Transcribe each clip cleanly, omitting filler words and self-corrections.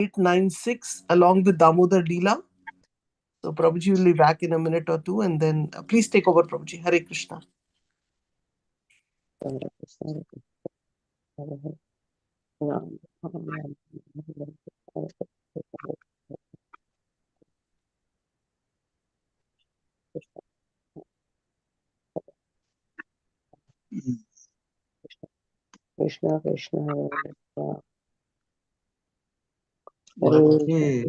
896 along with Damodar Leela. So Prabhuji will be back in a minute or two, and then please take over, Prabhuji. Hare Krishna. Krishna Krishna Hare Okay.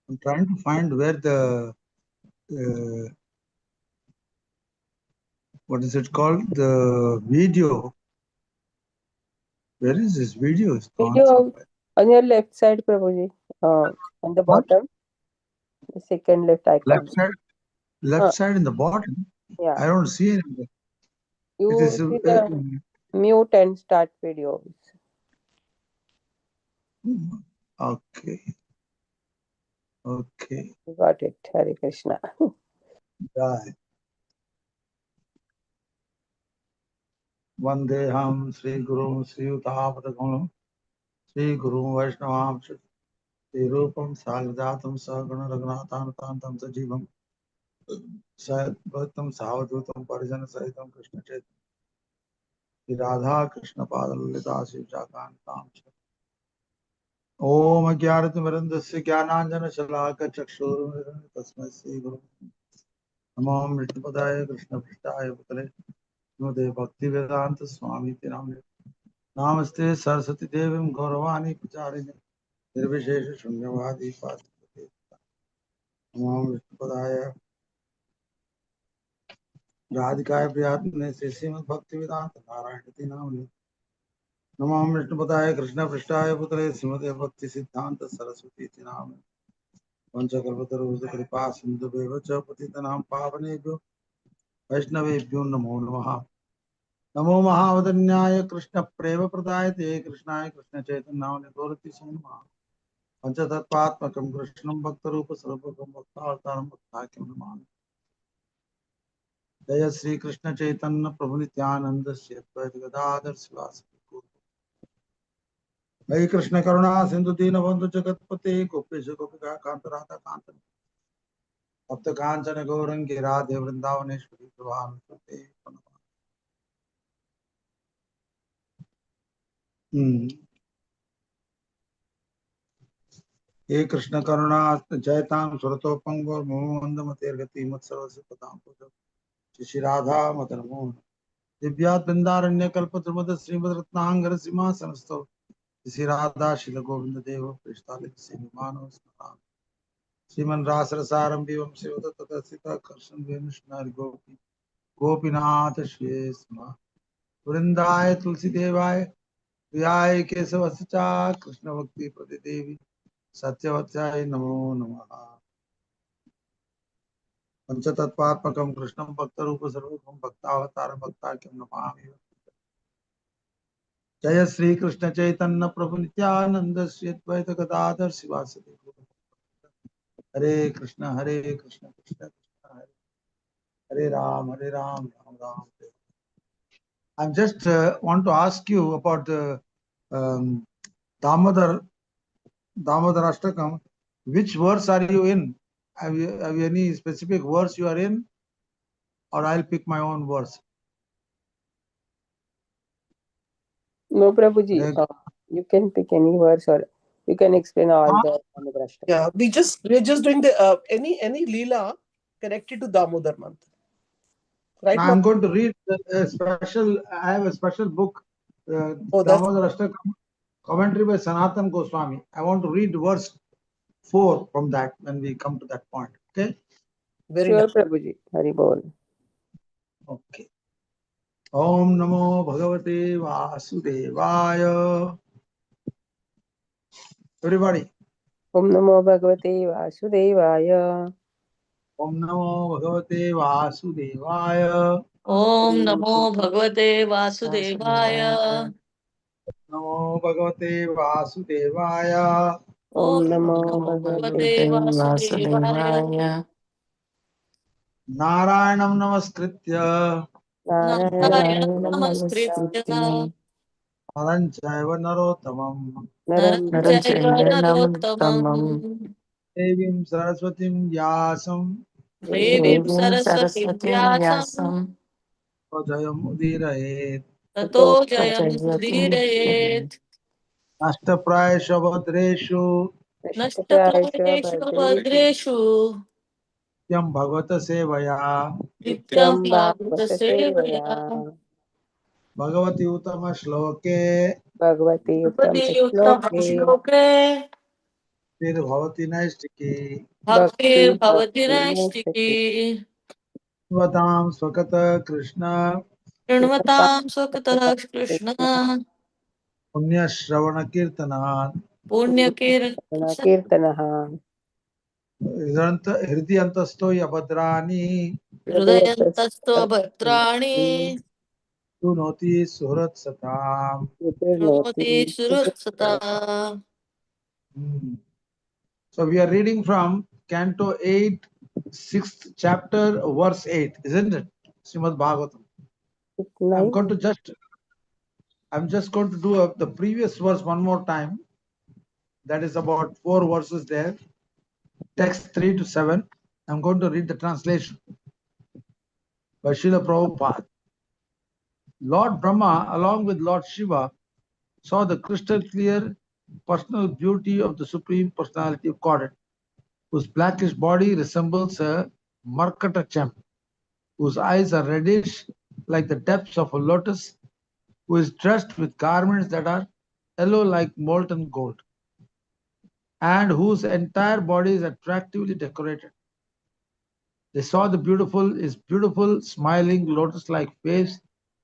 I'm trying to find where the what is it called? The video. Where is this video? It's gone video somewhere. on your left side, Prabhuji. On the What? bottom, the second left icon. Left side in the bottom. Yeah. I don't see anything. You It is see the mute and start video. okay. Okay. Got it. Hare Krishna. Right. Vandeham Sri Guru Sri Utapadagunam Sri Guru Vaishnavam Sri Rupam Saljatam Sagana Raghunathanam Sajivam Bhaktam Savadutam Parijan Sahitam Krishna Chaitanya Radha Krishna Padalita Sivjakantam Om Agyarati Marandasya Gyananjana Shalaka Chakshur Tasmai Sri Guru Namo Vishnupadaya Krishna Pristaya Putale Node Bhakti Vedanta Swami Tinamne Namaste Saraswati Devim Gauravani Pacharine Nirvishesha Shunyavadi Pati Namo Vishnupadaya Radhikaya Priyatne Srimad Bhakti Vedanta Narayati Namne Namo Vishnupadaya Krishna Pristaya Putale Srimad Bhakti Siddhanta Saraswati Tinamne Vanchakalpataru Kripa Sindhu Bevacha Patitanam Pavanebhyo Vaishnavebhyo Namo Namaha Namo Mahavadanyaya Krishna Prema Pradayate Krishnaya Krishna Chaitanya Gaurati Soma Panchatatmatmakam Krishnam Bhaktarupa Sarvabhagam Bhaktavataram Bhaktakyam Namami Jaya Sri Krishna Chaitanya Prabhu Nityananda Sri Advaita Gadadhar Sivasati Jai Krishna Karuna Sindhu Dina Bandhu Jagatpate Gopesha Gopika Kanta Radha Kanta Bhakta Kanchana Gaurangi Radhe Vrindavaneshwari Prabhavan Sute He Krishna Karuna Jaitam Suratopam Gaur Mohammadamatir Gati Matsavasi Padam Puja Shri Radha Madan Mohan Divyat Bindaranya Kalpatrumada Srimad Ratnangara Sima Sanasto Shri Radha Shila Govinda Deva Pristalik Simano Smaran Sriman Rasarasaram Bivam Sivata Tatasita Karshan Venushnari Gopi Gopinath Shri Sma Vrindaya Tulsi Devaya Vyaya Kesavasacha Krishna Bhakti Prati Devi Satyavatyai Namo Namaha Panchatatmatmakam Krishnam Bhaktarupa Sarvabham Bhaktavatar Bhaktakyam Namami Jaya Sri Krishna Chaitanya Prabhu Nityananda Sri Advaita Gadadhar Sivasati Hare Krishna Krishna Krishna Hare Ram Ram Ram I just want to ask you about the Damodar Ashtakam. Which verse are you in? Have you any specific verse you are in? Or I'll pick my own verse. No, Prabhuji. You can pick any verse or you can explain all the Damodar Ashtakam. Yeah, we're just doing the any Leela connected to Damodar month. Right now I'm going to read a special. I have a special book, Damodar Ashtakam, commentary by Sanatan Goswami. I want to read verse 4 from that when we come to that point. Okay. Very sure, nice. Prabhuji. Hari Bol. Okay. Om Namo Bhagavate Vasudevaya. Everybody. Om Namo Bhagavate Vasudevaya. Om Namo Bhagavate Vasudevaya. Om Namo Bhagavate Vasudevaya. Namo Bhagavate Vasudevaya. Om Namo Bhagavate Vasudevaya. Narayanam Namaskritya. Narayanam Namaskritya. Naranchaiva narottamam. Naram Naranchaiva Naranchayanamutamam narottamam Devim Saraswatim Vyasam. Devim Devim Saraswatim Saraswatim Vyasam Vyasam Jayam Udirayet. Tato Tato Jayam Jayati Udhirayet Nashtaprayasha Bhadreshu. Nashtaprayasha Nashtaprayeshu Bhadreshu Bhadreshu Yam Bhagavata Sevaya. Nityam Nityam Bhagavata Bhagavata Sevaya Sevaya Bhagavati Uttama Shloke. Bhagavati Uttam Bhagavati Uttama Shloke Shloke Fir Bhavati Naistiki. Bhaktir Bhakti Bhavati Bhakti Nastati Naistiki Svatam Swakata Krishna. Srimad Shrunvatam Swakatah Krishna Punya Shravana Kirtanan. Punyakir Kirtanaha Hridyantasto Yabhadrani. Hridayantasto Bhadrani Sunoti Surat Satam. Shrunvati Noti Surutsata. Hmm. So we are reading from Canto 8, 6th chapter, verse 8, isn't it? Srimad Bhagavatam. I'm 9. going to just, I'm just going to do the previous verse one more time. That is about 4 verses there. Text 3 to 7. I'm going to read the translation by Srila Prabhupada. Lord Brahma, along with Lord Shiva, saw the crystal clear personal beauty of the Supreme Personality of Godhead, whose blackish body resembles a Markata gem, whose eyes are reddish like the depths of a lotus, who is dressed with garments that are yellow like molten gold, and whose entire body is attractively decorated. They saw his beautiful, smiling, lotus-like face,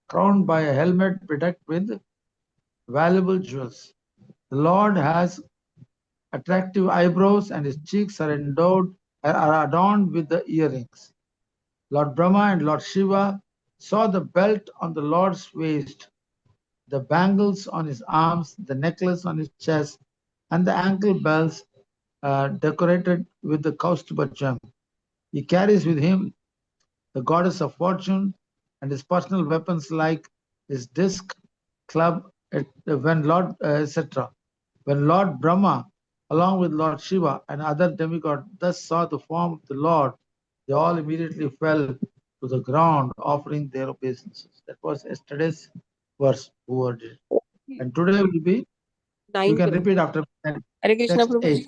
crowned by a helmet bedecked with valuable jewels. The Lord has attractive eyebrows, and his cheeks are adorned with the earrings. Lord Brahma and Lord Shiva saw the belt on the Lord's waist, the bangles on his arms, the necklace on his chest, and the ankle bells decorated with the Kaustuba gem. He carries with him the goddess of fortune and his personal weapons like his disc, club, etc. When Lord Brahma, along with Lord Shiva and other demigods, thus saw the form of the Lord, they all immediately fell to the ground, offering their obeisances. That was yesterday's verse. And today will be, you 9. can repeat after me. Hare Krishna Text 8. Prabhuji.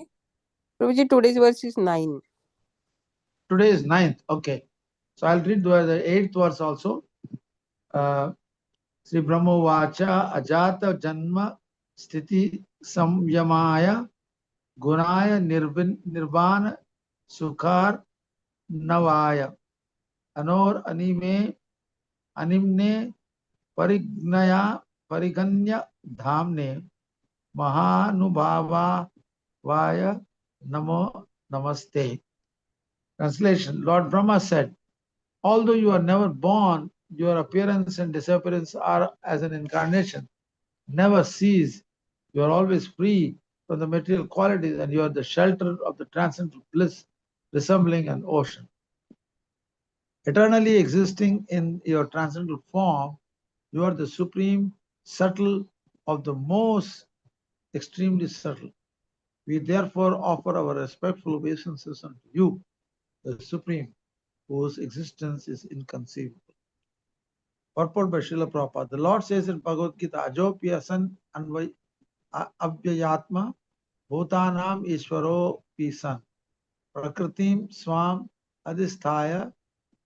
Prabhuji, today's verse is 9. Today is 9th. Okay. So I'll read the 8th verse also. Sri Brahma Vacha Ajata Janma Sthiti Samyamaya Gunaya Nirvana Sukhar Navaya Anor Animne Pariganya Dhamne Mahanubhava Vaya Namo Namaste. Translation. Lord Brahma said, although you are never born, your appearance and disappearance are as an incarnation. Never cease. You are always free from the material qualities, and you are the shelter of the transcendental bliss, resembling an ocean. Eternally existing in your transcendental form, you are the supreme subtle of the most extremely subtle. We therefore offer our respectful obeisances unto you, the supreme, whose existence is inconceivable. Purport by Srila Prabhupada. The Lord says in Bhagavad Gita, Ajopi asan avyayatma bhutanam ishvaro pisan prakritim swam adhisthaya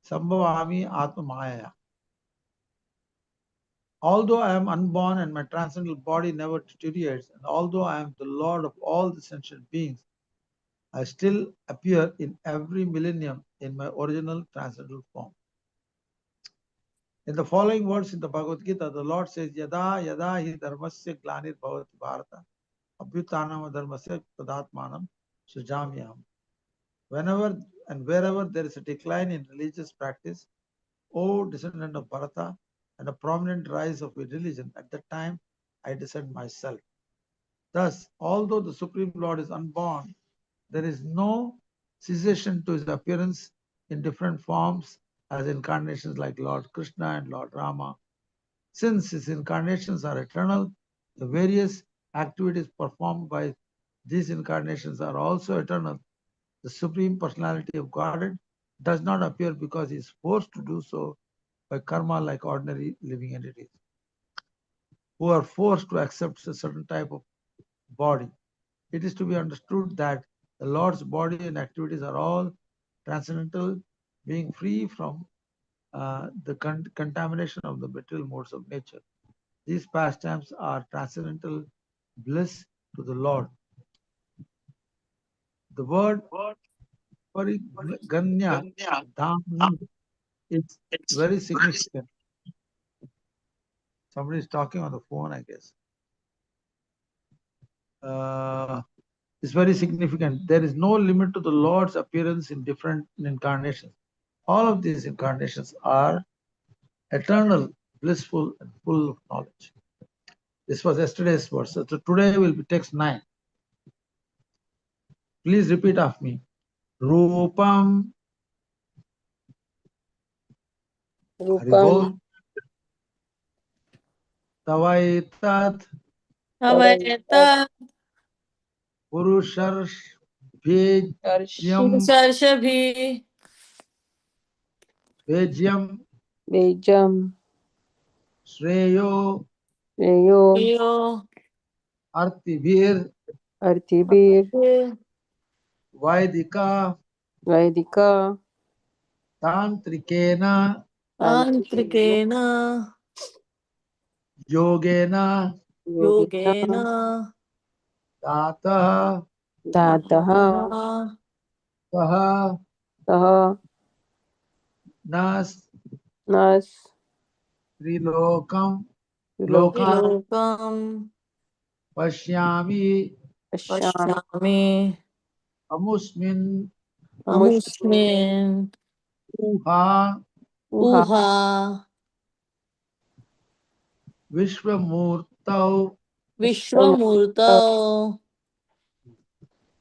sambhavami atmamaya. Although I am unborn and my transcendental body never deteriorates, and although I am the Lord of all the sentient beings, I still appear in every millennium in my original transcendental form. In the following words in the Bhagavad Gita, the Lord says, Yada yada hi dharmasya glanir bhavati bharata abhyutanam dharmasya padatmanam sujamyam. Whenever and wherever there is a decline in religious practice, O descendant of Bharata, and a prominent rise of religion, at that time I descend myself. Thus, although the Supreme Lord is unborn, there is no cessation to his appearance in different forms as incarnations like Lord Krishna and Lord Rama. Since his incarnations are eternal, The various activities performed by these incarnations are also eternal. The Supreme Personality of Godhead does not appear because he is forced to do so by karma like ordinary living entities who are forced to accept a certain type of body. It is to be understood that the Lord's body and activities are all transcendental, being free from the contamination of the material modes of nature. These pastimes are transcendental bliss to the Lord. The word pariganya dham is very significant. Somebody is talking on the phone, I guess. It's very significant. There is no limit to the Lord's appearance in different incarnations. All of these incarnations are eternal, blissful, and full of knowledge. This was yesterday's verse. So today will be text 9. Please repeat after me. Rupam Rupam Tavaitat Tavaitat अवैतत् Purushar Bhejyam पुरुषर्षभि Bhejyam Vejam Shreyo Reyo yo Artibhir Artibir Vaidika Vaidika Tantrikena Tantrikena तान्त्रिकेन Yogena Yogen Yogena Tata Tataha Saha Taha Nas Nas Trilokam Viloka Lokan त्रिलोकम् Pashyami Pashyami पश्यामि Amusmin Amushmin अमुष्मिन् Uha Uha उहा Vishwamurtau. विश्वमूर्तौ.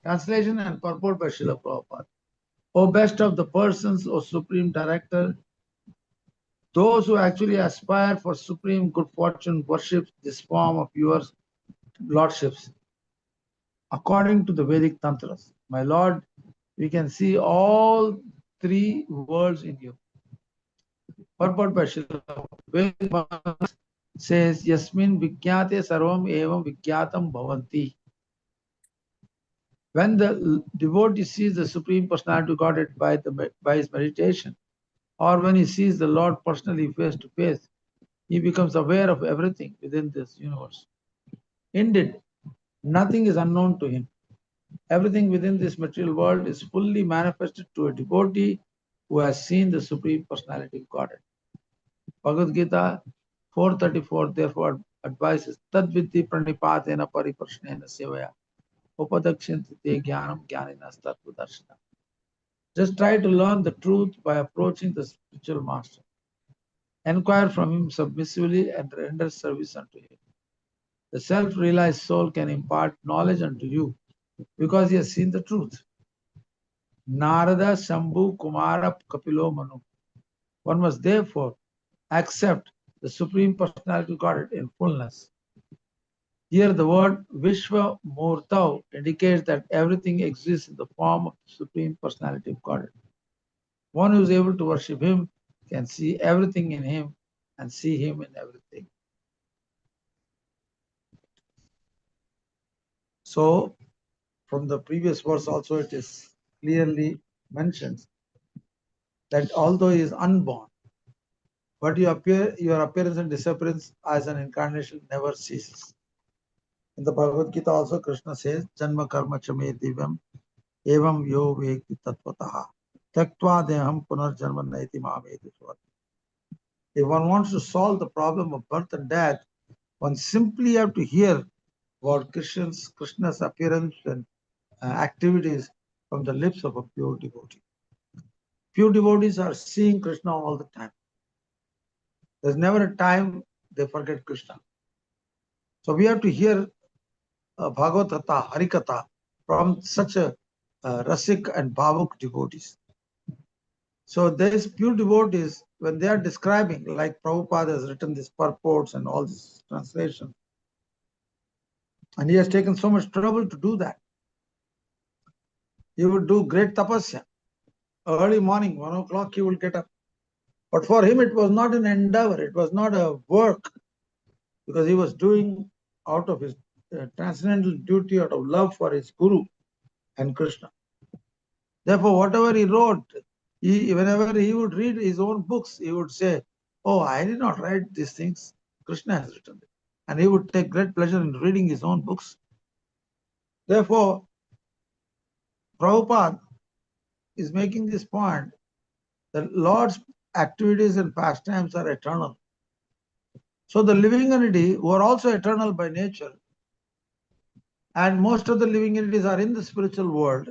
Translation and purport by Srila Prabhupada. O best of the persons, O supreme director, those who actually aspire for supreme good fortune worship this form of yours, lordships, according to the Vedic tantras. My Lord, we can see all three worlds in you. Purport by Srila Vedic says, Yasmin Vikyate Sarvam Evam Vikyatam Bhavanti. When the devotee sees the Supreme Personality of Godhead by his meditation, or when he sees the Lord personally face to face, he becomes aware of everything within this universe. Indeed, nothing is unknown to him. Everything within this material world is fully manifested to a devotee who has seen the Supreme Personality of Godhead. Bhagavad Gita 4:34 therefore advises Tadvitti pranipatena pariprashnena sevaya upadakshanti te jnanam jnaninas tattvadarshana. Just try to learn the truth by approaching the spiritual master. Enquire from him submissively and render service unto him. The self-realized soul can impart knowledge unto you because he has seen the truth. Narada, Shambhu, Kumara, Kapilo, Manu. One must therefore accept the Supreme Personality of Godhead in fullness. Here the word Vishwa Murtau indicates that everything exists in the form of the Supreme Personality of Godhead. One who is able to worship him can see everything in him and see him in everything. So, from the previous verse also it is clearly mentioned that although he is unborn, but your appearance and disappearance as an incarnation never ceases. In the Bhagavad Gita also Krishna says, Janma karma chame divyam evam yo vekti tattvataha tyaktva deham punar janma naiti mameti svat. If one wants to solve the problem of birth and death, one simply have to hear about Krishna's appearance and activities from the lips of a pure devotee. Pure devotees are seeing Krishna all the time. There's never a time they forget Krishna. So we have to hear Bhagavata, Harikatha from such a Rasik and Bhavuk devotees. So these pure devotees, when they are describing, like Prabhupada has written these purports and all these translations, And he has taken so much trouble to do that. He would do great tapasya. Early morning, 1 o'clock, he will get up. But for him, it was not an endeavor, it was not a work, because he was doing out of his transcendental duty, out of love for his Guru and Krishna. Therefore, whatever he wrote, whenever he would read his own books, he would say, "Oh, I did not write these things. Krishna has written it." And he would take great pleasure in reading his own books. Therefore, Prabhupada is making this point that Lord's activities and pastimes are eternal. So the living entity, who are also eternal by nature, and most of the living entities are in the spiritual world,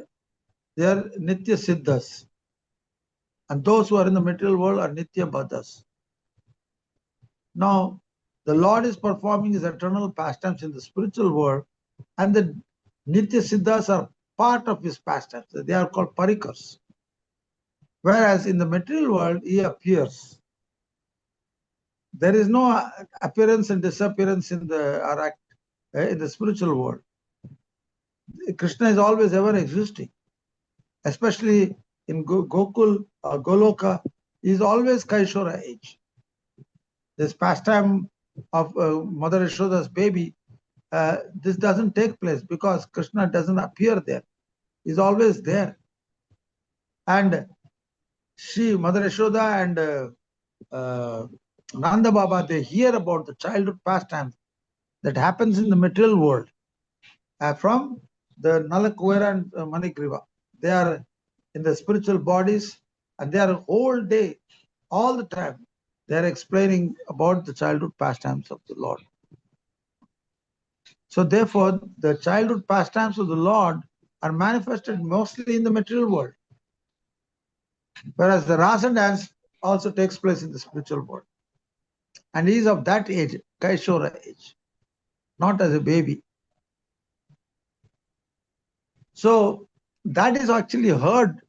they are Nitya Siddhas. And those who are in the material world are Nitya Baddhas. Now, the Lord is performing his eternal pastimes in the spiritual world, and the Nitya Siddhas are part of his pastimes. They are called parikars. Whereas in the material world, he appears. There is no appearance and disappearance in the spiritual world. Krishna is always ever existing, especially in Gokul or Goloka. He is always Kaishora age. This pastime of Mother Yashoda's baby, this doesn't take place because Krishna doesn't appear there. He's always there. And Mother Yashoda and Nanda Baba, they hear about the childhood pastimes that happens in the material world from the Nalakuvera and Manikriva. They are in the spiritual bodies, and they are whole day, all the time, they are explaining about the childhood pastimes of the Lord. So therefore, the childhood pastimes of the Lord are manifested mostly in the material world, whereas the rasa dance also takes place in the spiritual world. And he is of that age, Kaishora age, not as a baby. So that is actually heard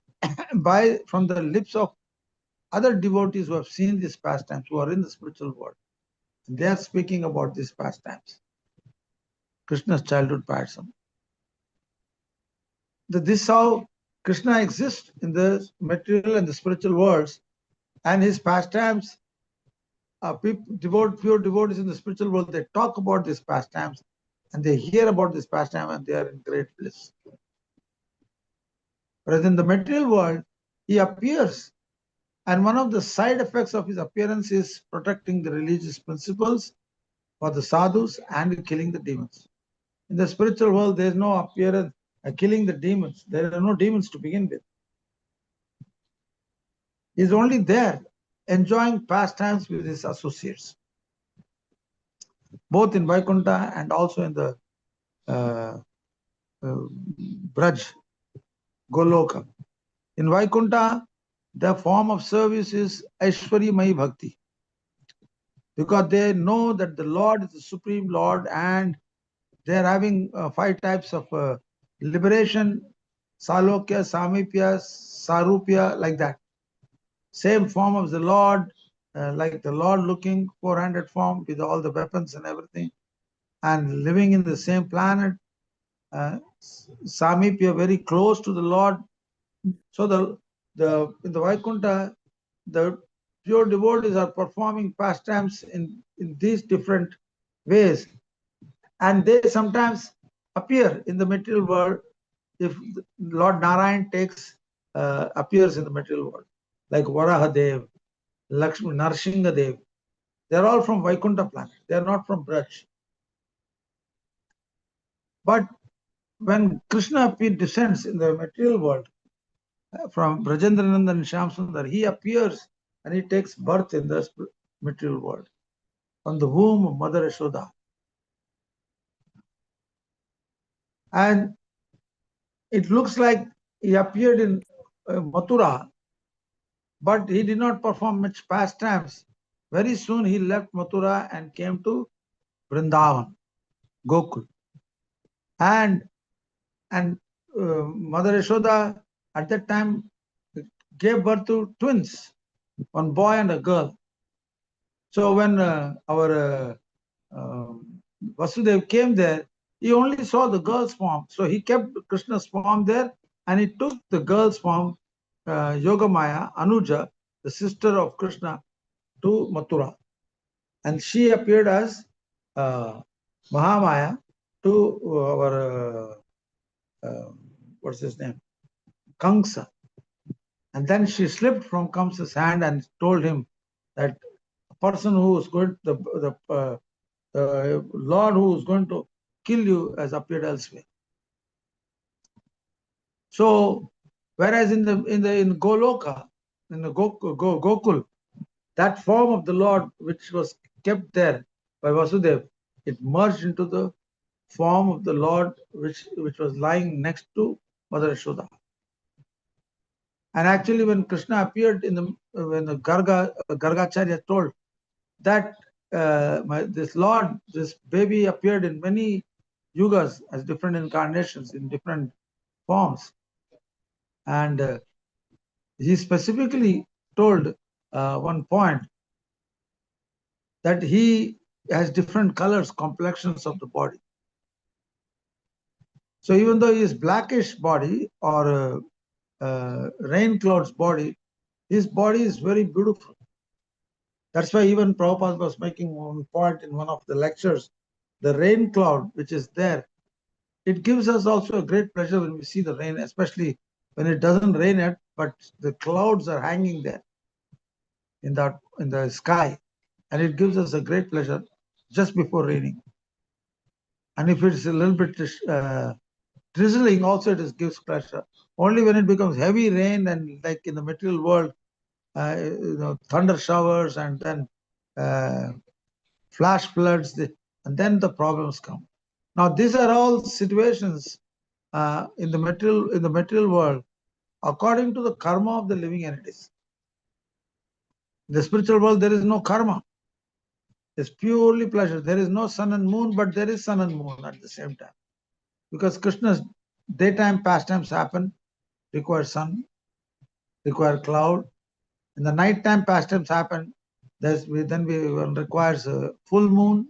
from the lips of other devotees who have seen these pastimes, who are in the spiritual world. They are speaking about these pastimes, Krishna's childhood pastime. This is how Krishna exists in the material and the spiritual worlds, and his pastimes, pure devotees in the spiritual world, they talk about these pastimes, and they hear about this pastime, and they are in great bliss. Whereas in the material world, he appears, and one of the side effects of his appearance is protecting the religious principles for the sadhus and killing the demons. In the spiritual world, there is no appearance killing the demons. There are no demons to begin with. He is only there enjoying pastimes with his associates, both in Vaikuntha and also in the Braj, Goloka. In Vaikuntha, the form of service is Aishwarya Mai Bhakti, because they know that the Lord is the Supreme Lord, and they are having 5 types of liberation: Salokya, Samipya, Sarupya, like that. Same form of the Lord, like the Lord looking 400 form with all the weapons and everything, and living in the same planet. Samipya, very close to the Lord. So in the Vaikuntha, the pure devotees are performing pastimes in these different ways, and they sometimes appear in the material world. If Lord Narayan appears in the material world, like Varahadev, Lakshmi, Narsinghadev, they are all from Vaikuntha planet. They are not from Braj. But when Krishna descends in the material world from Brajendrananda and Shyamsundar, he appears and he takes birth in the material world from the womb of Mother Yashoda. And it looks like he appeared in Mathura, but he did not perform much pastimes. Very soon he left Mathura and came to Vrindavan, Gokul. And Mother Yashoda at that time gave birth to twins, one boy and a girl. So when our Vasudev came there, He only saw the girl's form. So he kept Krishna's form there, and he took the girl's form, Yogamaya, Anuja, the sister of Krishna, to Mathura. And she appeared as Mahamaya to our, what's his name? Kamsa. And then she slipped from Kamsa's hand and told him that a person who is going, the Lord who is going to kill you has appeared elsewhere. So, whereas in Goloka, in the Gokul, that form of the Lord which was kept there by Vasudeva, it merged into the form of the Lord which was lying next to Mother Yashoda. And actually, when Krishna appeared when the Gargacharya told that this Lord, this baby appeared in many yugas as different incarnations in different forms, and he specifically told one point that he has different colors, complexions of the body. So even though he is blackish body or rain clouds body, his body is very beautiful. That's why even Prabhupada was making one point in one of the lectures, the rain cloud which is there, it gives us also a great pleasure when we see the rain, especially when it doesn't rain yet, but the clouds are hanging there in the sky, and it gives us a great pleasure just before raining. And if it's a little bit drizzling, also it gives pleasure. Only when it becomes heavy rain and like in the material world, thunder showers and then flash floods, and then the problems come. Now these are all situations in the material world according to the karma of the living entities. In the spiritual world, there is no karma. It's purely pleasure. There is no sun and moon, but there is sun and moon at the same time. Because Krishna's daytime pastimes happen, require sun, require cloud. In the nighttime pastimes happen, then requires a full moon.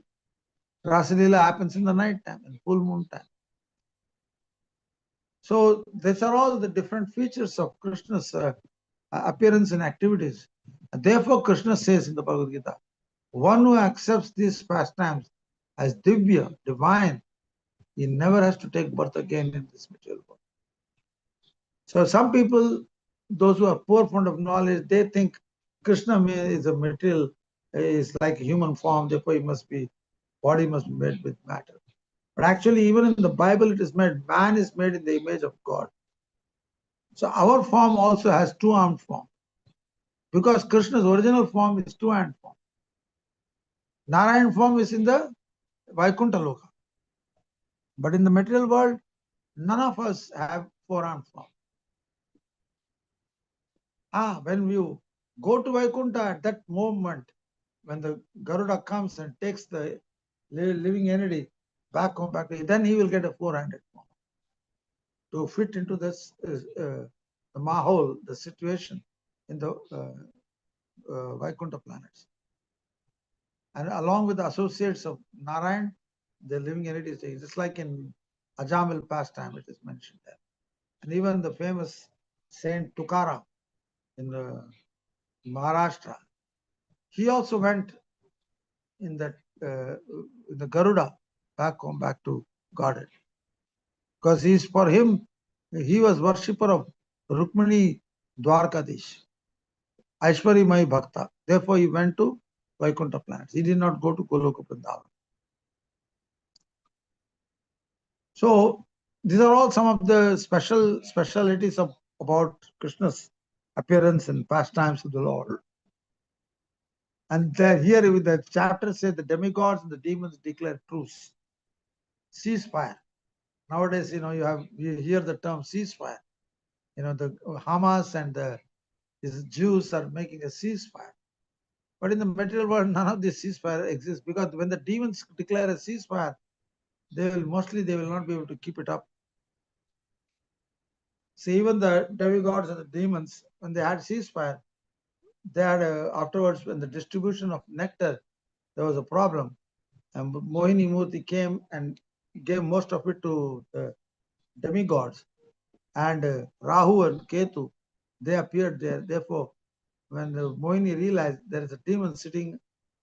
Rasalila happens in the nighttime, in full moon time. So these are all the different features of Krishna's appearance and activities. And therefore, Krishna says in the Bhagavad Gita, one who accepts these pastimes as divya, divine, he never has to take birth again in this material world. So some people, those who are poor fond of knowledge, they think Krishna is a material, is like a human form, therefore body must be made with matter. But actually, even in the Bible, it is made, man is made in the image of God. So our form also has two-armed form. Because Krishna's original form is two-hand form. Narayan form is in the Vaikuntha Loka. But in the material world, none of us have four-armed form. When you go to Vaikuntha at that moment, when the Garuda comes and takes the living entity back home, then he will get a four-handed form to fit into this the mahol, the situation in the Vaikuntha planets. And along with the associates of Narayan, the living entity is just like in Ajamil pastime, it is mentioned there. And even the famous Saint Tukaram in Maharashtra, he also went in that in the Garuda back home, back to Godhead. Because for him, he was worshipper of Rukmini Dwarkadish, Aishwari Mai Bhakta. Therefore, he went to Vaikuntha planets. He did not go to Goloka Vrindavan. So these are all some of the specialities about Krishna's appearance and pastimes of the Lord. And here with the chapter says the demigods and the demons declare truce, ceasefire. Nowadays, you hear the term ceasefire. The Hamas and the Jews are making a ceasefire. But in the material world, none of this ceasefire exists, because when the demons declare a ceasefire, they will not be able to keep it up. So even the demigods and the demons, when they had ceasefire, they had afterwards, when the distribution of nectar, there was a problem. And Mohini Murti came and gave most of it to the demigods. And Rahu and Ketu, they appeared there. Therefore, when Mohini realized there is a demon sitting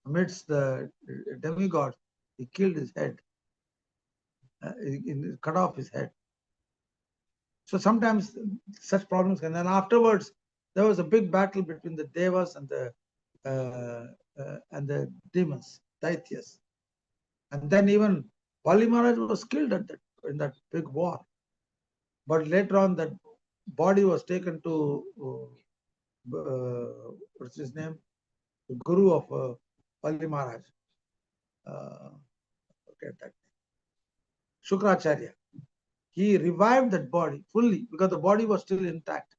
amidst the demigods, he killed his head, cut off his head. So sometimes such problems can. And afterwards, there was a big battle between the devas and the demons, Daityas. And then even Bali Maharaj was killed in that big war. But later on, that body was taken to what's his name? The guru of Bali Maharaj. Forget that name. Shukracharya. He revived that body fully because the body was still intact.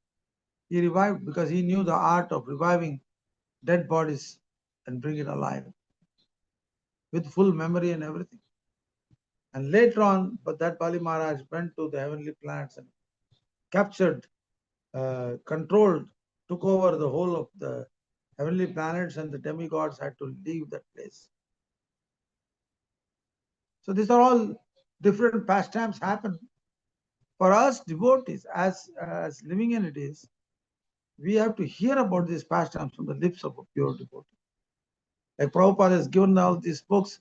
He revived because he knew the art of reviving dead bodies and bring it alive with full memory and everything. And later on, but that Bali Maharaj went to the heavenly planets and captured, controlled, took over the whole of the heavenly planets, and the demigods had to leave that place. So these are all different pastimes happen. For us devotees, as living entities, we have to hear about these pastimes from the lips of a pure devotee. Like Prabhupada has given all these books,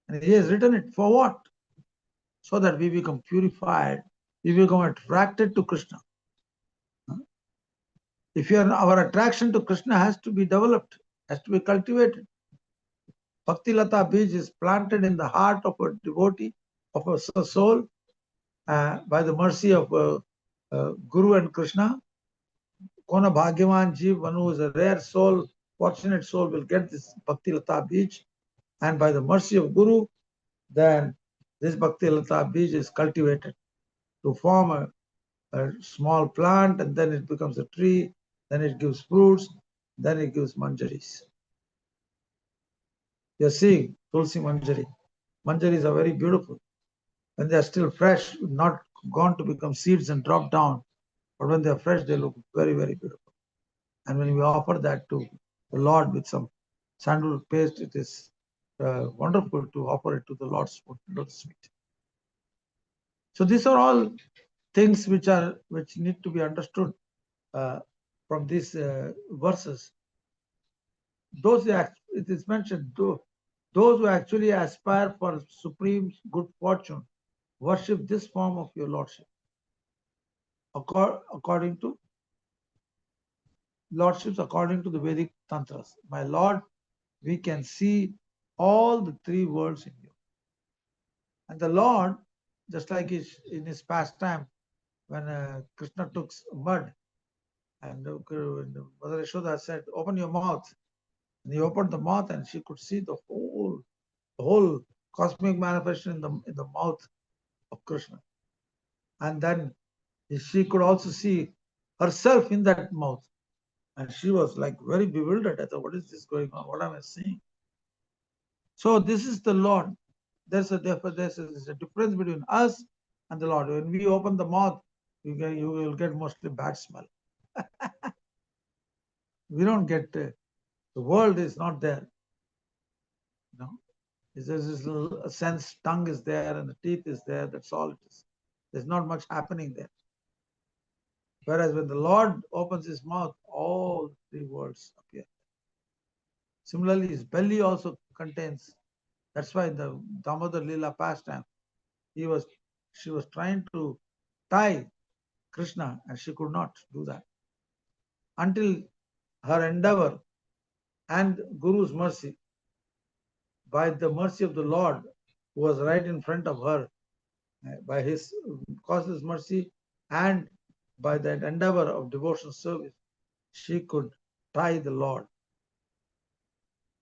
and he has written it for what? So that we become purified, we become attracted to Krishna. If our attraction to Krishna has to be developed, has to be cultivated. Bhakti Lata Bij is planted in the heart of a devotee, of a soul, by the mercy of Guru and Krishna. Kona Bhagyavan Jeev, one who is a rare soul, fortunate soul, will get this Bhakti Lata Bij. And by the mercy of Guru, then this Bhakti Lata Bij is cultivated to form a small plant, and then it becomes a tree, then it gives fruits, then it gives manjaris. You're seeing Tulsi Manjari. Manjaris are very beautiful. When they are still fresh, not gone to become seeds and drop down, but when they are fresh, they look very, very beautiful. And when we offer that to the Lord with some sandalwood paste, it is wonderful to offer it to the Lord's lotus feet. So these are all things which need to be understood from these verses. It is mentioned, those who actually aspire for supreme good fortune worship this form of your Lordship. According to Lordships, according to the Vedic Tantras. My Lord, we can see all the three worlds in you. And the Lord, just like in his pastime, when Krishna took mud, and Mother Yashoda said, open your mouth. And he opened the mouth, and she could see the whole cosmic manifestation in the mouth of Krishna. And then she could also see herself in that mouth. And she was like very bewildered. I thought, what is this going on? What am I seeing? So this is the Lord. There's a difference between us and the Lord. When we open the mouth, you will get mostly bad smell. We don't get, the world is not there. You know, there's this little sense, tongue is there and the teeth is there. That's all it is. There's not much happening there. Whereas when the Lord opens his mouth, all three worlds appear. Similarly, his belly also contains. That's why in the Damodar Leela pastime, she was trying to tie Krishna, and she could not do that until her endeavor and Guru's mercy, by the mercy of the Lord, who was right in front of her, by his causeless mercy and by that endeavor of devotional service, she could tie the Lord,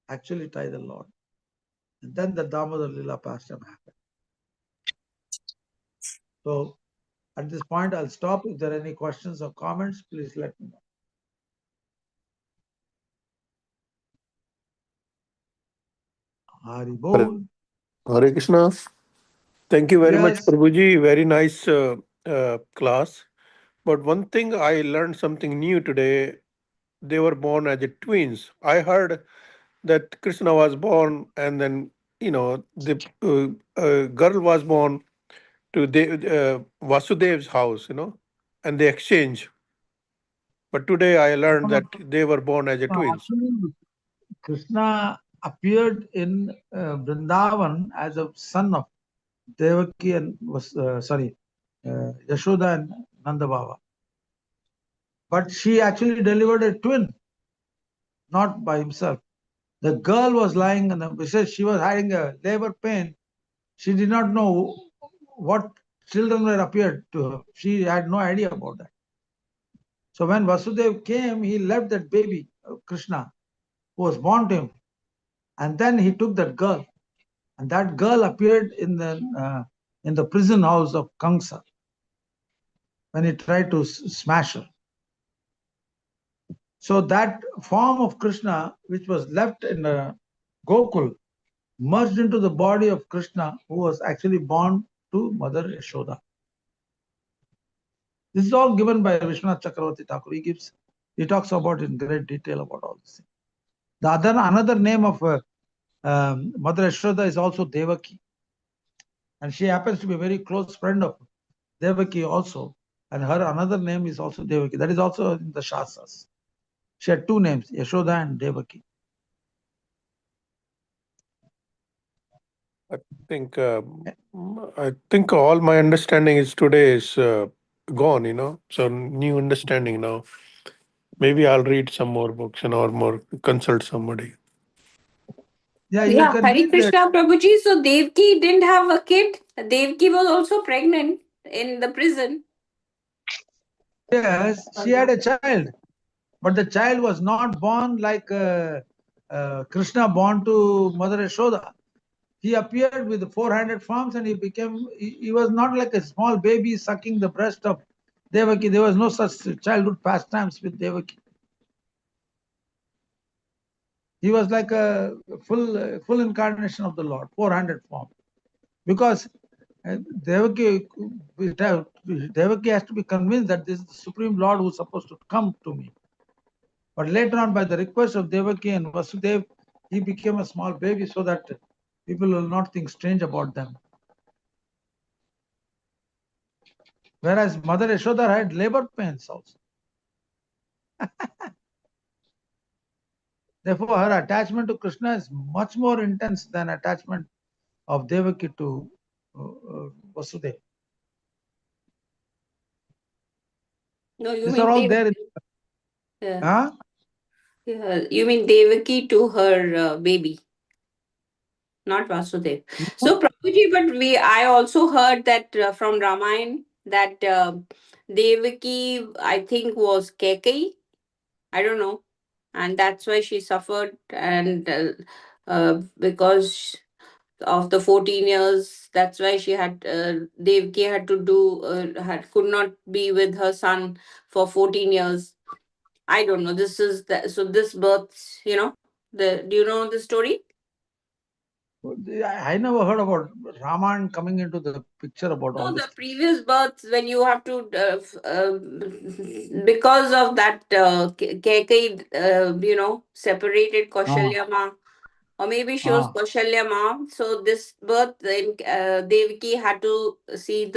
actually tie the Lord. And then the Damodar Leela pastime happened. So at this point, I'll stop. If there are any questions or comments, please let me know. Hari Bol. Hare Krishna. Thank you very much, Yes. Prabhuji. Very nice class. But one thing I learned something new today. They were born as twins. I heard that Krishna was born and then the girl was born to Vasudev's house, and they exchange. But today I learned that they were born as a No, twins. actually, Krishna appeared in Vrindavan as a son of Devaki and Yashoda and Nanda Baba. But she actually delivered a twin, not by himself. The girl was lying on because she was having a labor pain. She did not know what children were appeared to her. She had no idea about that. So when Vasudev came, he left that baby, Krishna, who was born to him. And then he took that girl. And that girl appeared in the prison house of Kamsa when he tried to smash her. So that form of Krishna, which was left in Gokul, merged into the body of Krishna, who was actually born to Mother Yashoda. This is all given by Vishwanath Chakravarti Thakur. He talks about in great detail about all this. Another name of Mother Yashoda is also Devaki. And she happens to be a very close friend of Devaki also. And her another name is also Devaki. That is also in the Shastras. She had two names, Yashoda and Devaki. I think all my understanding is today is gone. So new understanding now. Maybe I'll read some more books or more consult somebody. Yeah, you Yeah, can Hari read that. Krishna Prabhuji. So Devki didn't have a kid. Devki was also pregnant in the prison. Yes, she had a child. But the child was not born like Krishna born to Mother Yashoda. He appeared with 400 forms and he was not like a small baby sucking the breast of Devaki. There was no such childhood pastimes with Devaki. He was like a full incarnation of the Lord, 400 forms. Because Devaki has to be convinced that this is the Supreme Lord who is supposed to come to me. But later on, by the request of Devaki and Vasudev, he became a small baby so that people will not think strange about them. Whereas Mother Yashoda had labor pains also. Therefore, her attachment to Krishna is much more intense than attachment of Devaki to Vasudev. No, you These mean are all Devaki. there. Yeah. You mean Devaki to her baby, not Vasudev. So Prabhuji, but I also heard that from Ramayana that Devaki, I think, was Kekai. I don't know, and that's why she suffered, and because of the 14 years, that's why she had Devaki had to do could not be with her son for 14 years. I don't know. This is so this birth, do you know the story? I never heard about Raman coming into the picture about all No, this. the previous births when you have to because of that Kekai, separated Kaushalya Ma, or maybe she was Kaushalya Ma. So this birth, then Devaki had to see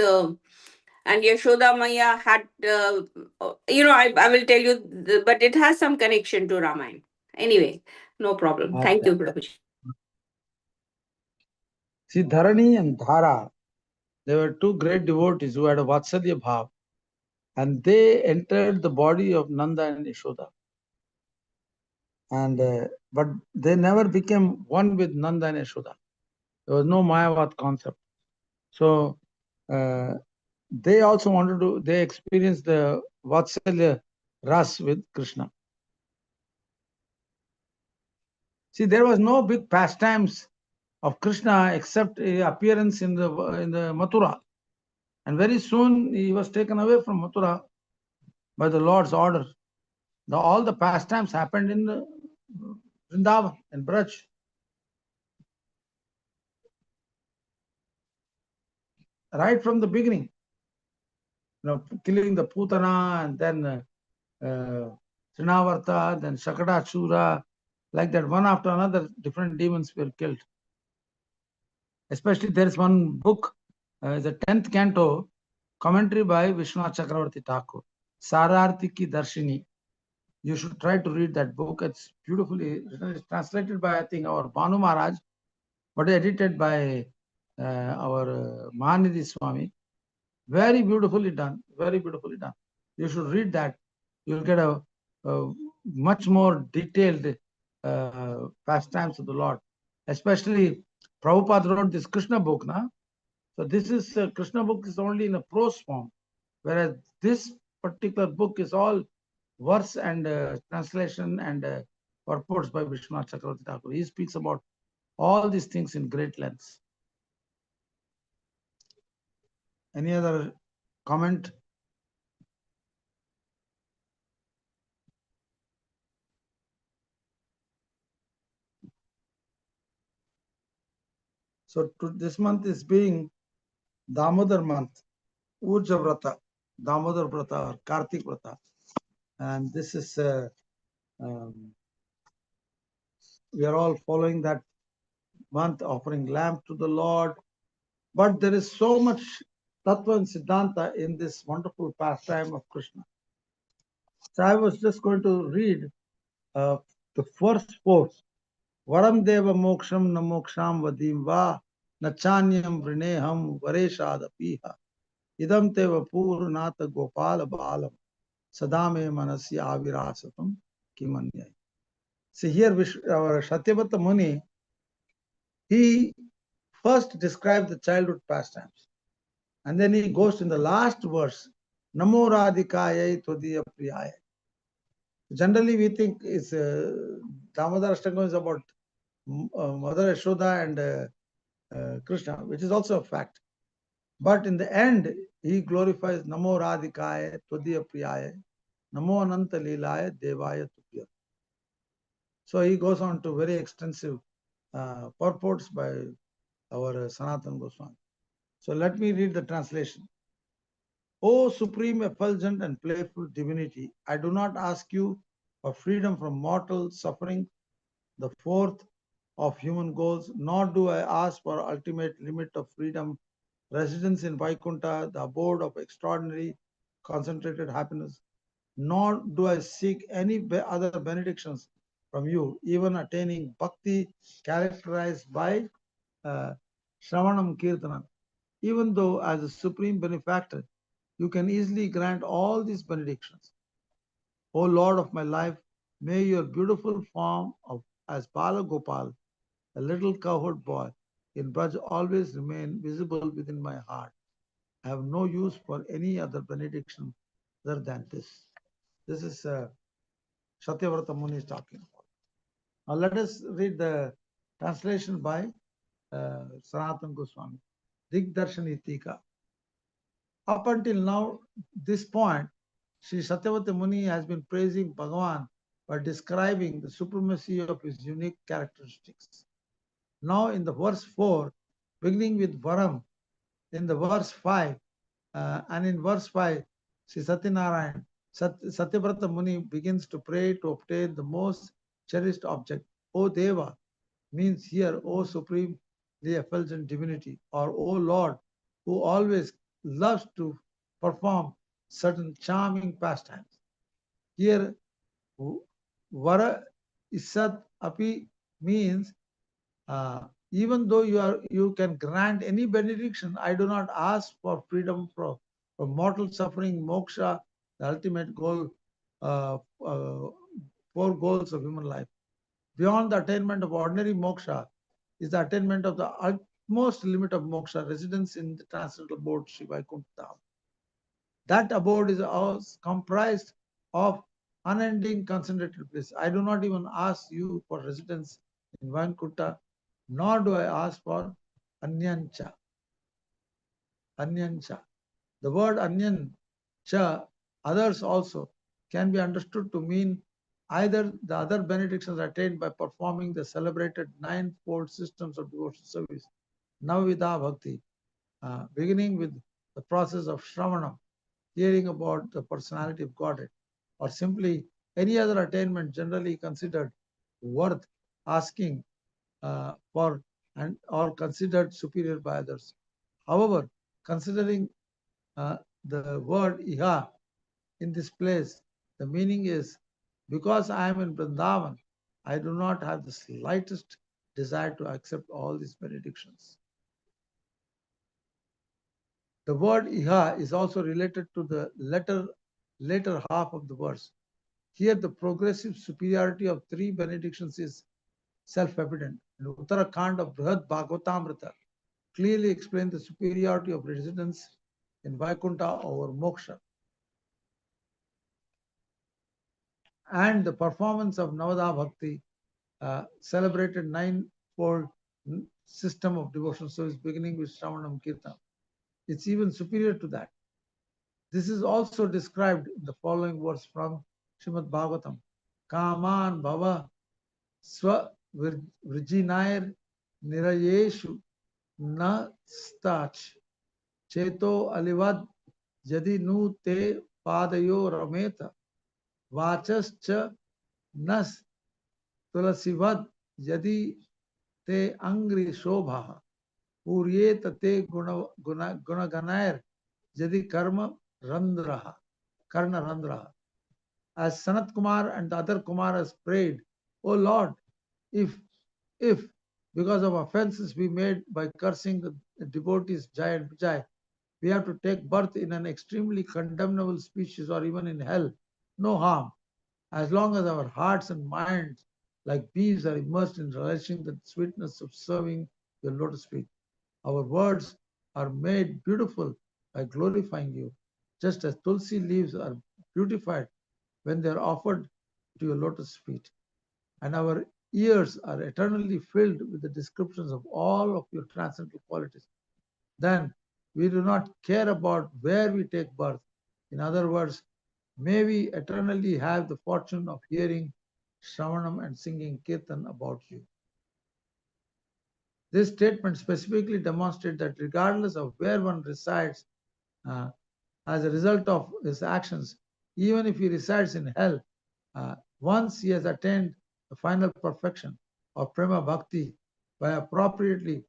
and Yashoda Maya had, I will tell you, but it has some connection to Ramayana. Anyway, no problem. Thank you, Prabhuji. See, Dharani and Dhara, they were two great devotees who had a Vatsalya Bhav, and they entered the body of Nanda and Yashoda. And but they never became one with Nanda and Yashoda. There was no Mayavad concept. So they also they experienced the Vatsalya Ras with Krishna. See, there was no big pastimes of Krishna except appearance in the Mathura. And very soon he was taken away from Mathura by the Lord's order. All the pastimes happened in Vrindavan and Braj. Right from the beginning. Killing the Putana and then Trinavarta, then Shakadachura, like that, one after another, different demons were killed. Especially there is one book, the 10th canto, commentary by Vishwanath Chakravarti Thakur, Sararthi Ki Darshini. You should try to read that book. It's beautifully written. It's translated by, I think, our Banu Maharaj, but edited by our Mahanidhi Swami. Very beautifully done. Very beautifully done. You should read that. You'll get a much more detailed pastimes of the Lord. Especially Prabhupada wrote this Krishna book, na? So this is Krishna book is only in a prose form, whereas this particular book is all verse and translation and purports by Vishwanath Chakravarti Thakur. He speaks about all these things in great lengths. Any other comment? So this month is being Damodar month, Urja Vrata, Damodar Vrata or Kartik Vrata. And this is, we are all following that month, offering lamp to the Lord. But there is so much Tattva and Siddhanta in this wonderful pastime of Krishna. So I was just going to read the first four. Varam Deva Moksham na Moksham Vadim Va Nachanyam Vrineham Vareshadapiha Idam Teva Purnata Gopala Balam Sadame Manasya Avirasatam Kimanyai. See here, our Satyavata Muni, he first described the childhood pastimes. And then he goes in the last verse, Namo Radhikayai Tvadiya Priyaya. Generally, we think is Damodar Ashtangam is about Mother Yashoda and Krishna, which is also a fact. But in the end, he glorifies Namo Radhikaya Tvadiya Priyaya, Namo Ananta Leelaya Devaya Tupya. So he goes on to very extensive purports by our Sanatana Goswami. So let me read the translation. O supreme, effulgent and playful divinity, I do not ask you for freedom from mortal suffering, the fourth of human goals, nor do I ask for ultimate limit of freedom, residence in Vaikuntha, the abode of extraordinary concentrated happiness, nor do I seek any other benedictions from you, even attaining bhakti characterized by Shravanam Kirtanam. Even though as a supreme benefactor, you can easily grant all these benedictions. O Lord of my life, may your beautiful form of as Bala Gopal, a little cowherd boy, in Braj always remain visible within my heart. I have no use for any other benediction other than this. This is Satyavrata Muni is talking about. Now let us read the translation by Sanatana Goswami. Digdarshani Tika. Up until now, this point, Sri Satyavati Muni has been praising Bhagavan by describing the supremacy of his unique characteristics. Now in the verse 4, beginning with Varam, in the verse 5, and in verse 5, Sri Satyanarayan, Satyavrata Muni begins to pray to obtain the most cherished object. O Deva means here, O Supreme, the effulgent divinity, or O Lord, who always loves to perform certain charming pastimes. Here, Vara Isat Api means even though you can grant any benediction, I do not ask for freedom from mortal suffering, moksha, the ultimate goal, four goals of human life. Beyond the attainment of ordinary moksha is the attainment of the utmost limit of moksha, residence in the transcendental abode, Sri Vaikuntha. That abode is comprised of unending concentrated bliss. I do not even ask you for residence in Vaikuntha, nor do I ask for Anyancha. Anyancha. The word Anyancha, others also, can be understood to mean either the other benedictions attained by performing the celebrated ninefold systems of devotional service, Navvidha Bhakti, beginning with the process of Shravanam, hearing about the personality of Godhead, or simply any other attainment generally considered worth asking for and are considered superior by others. However, considering the word iha in this place, the meaning is, because I am in Vrindavan, I do not have the slightest desire to accept all these benedictions. The word iha is also related to the later half of the verse. Here, the progressive superiority of three benedictions is self-evident. And Uttarakhand of Brihad Bhagavatamrita clearly explains the superiority of residence in Vaikuntha over moksha. And the performance of Navada Bhakti celebrated ninefold system of devotional service beginning with Shravanam Kirtan. It's even superior to that. This is also described in the following verse from Srimad Bhagvatam. Kaman bhava swa virjinair nirayeshu na stach cheto alivad yadi nu te padayo rameta vachascha nas tulasivad yadi te angri shobha puryeta te gunaganair yadi karma randraha karna randraha. As Sanat Kumar and the other Kumaras prayed, O Lord, if because of offenses we made by cursing the devotees Jai and Vijay, we have to take birth in an extremely condemnable species or even in hell, no harm. As long as our hearts and minds, like bees, are immersed in relishing the sweetness of serving your lotus feet, our words are made beautiful by glorifying you, just as tulsi leaves are beautified when they are offered to your lotus feet. And our ears are eternally filled with the descriptions of all of your transcendental qualities. Then we do not care about where we take birth. In other words, may we eternally have the fortune of hearing Shravanam and singing Kirtan about you. This statement specifically demonstrates that regardless of where one resides as a result of his actions, even if he resides in hell, once he has attained the final perfection of Prema Bhakti by appropriately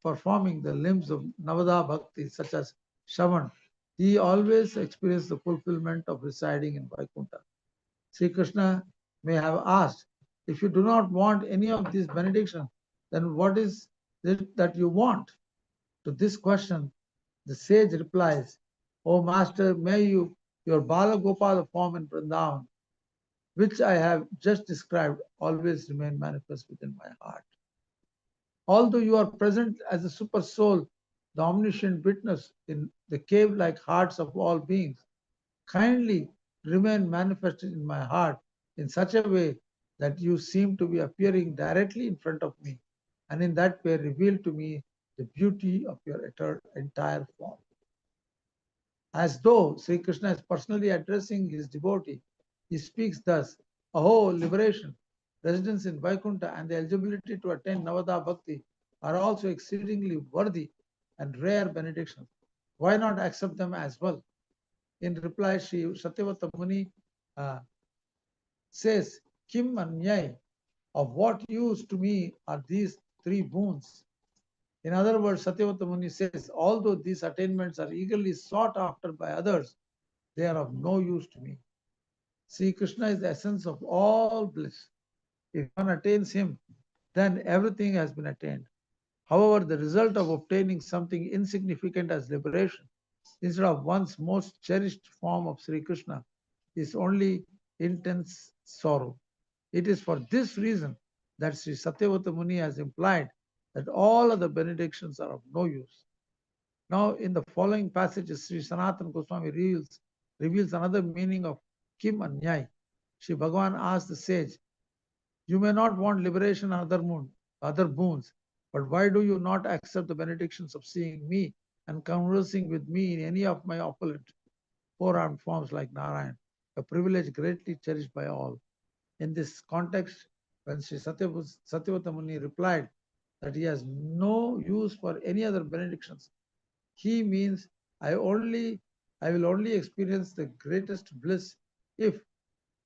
performing the limbs of Navada Bhakti, such as Shravan, he always experiences the fulfillment of residing in Vaikuntha. Sri Krishna may have asked, if you do not want any of these benedictions, then what is it that you want? To this question, the sage replies, O Master, may your Bala Gopala form in Vrindavan, which I have just described, always remain manifest within my heart. Although you are present as a super soul, the omniscient witness in the cave-like hearts of all beings, kindly remain manifested in my heart in such a way that you seem to be appearing directly in front of me, and in that way reveal to me the beauty of your entire form. As though Sri Krishna is personally addressing his devotee, he speaks thus, Aho, liberation, residence in Vaikuntha and the eligibility to attain Navada Bhakti are also exceedingly worthy and rare benedictions. Why not accept them as well? In reply, Sri Satyavata Muni says, Kim Anyay, of what use to me are these three boons? In other words, Satyavata Muni says, although these attainments are eagerly sought after by others, they are of no use to me. Sri Krishna is the essence of all bliss. If one attains him, then everything has been attained. However, the result of obtaining something insignificant as liberation, instead of one's most cherished form of Sri Krishna, is only intense sorrow. It is for this reason that Sri Satyavata Muni has implied that all other benedictions are of no use. Now, in the following passages, Sri Sanatana Goswami reveals another meaning of Kim Anyay. Sri Bhagavan asked the sage, you may not want liberation and other boons, but why do you not accept the benedictions of seeing me and conversing with me in any of my opulent four-armed forms like Narayan, a privilege greatly cherished by all? In this context, when Sri Satyavata Muni replied that he has no use for any other benedictions, he means I will only experience the greatest bliss if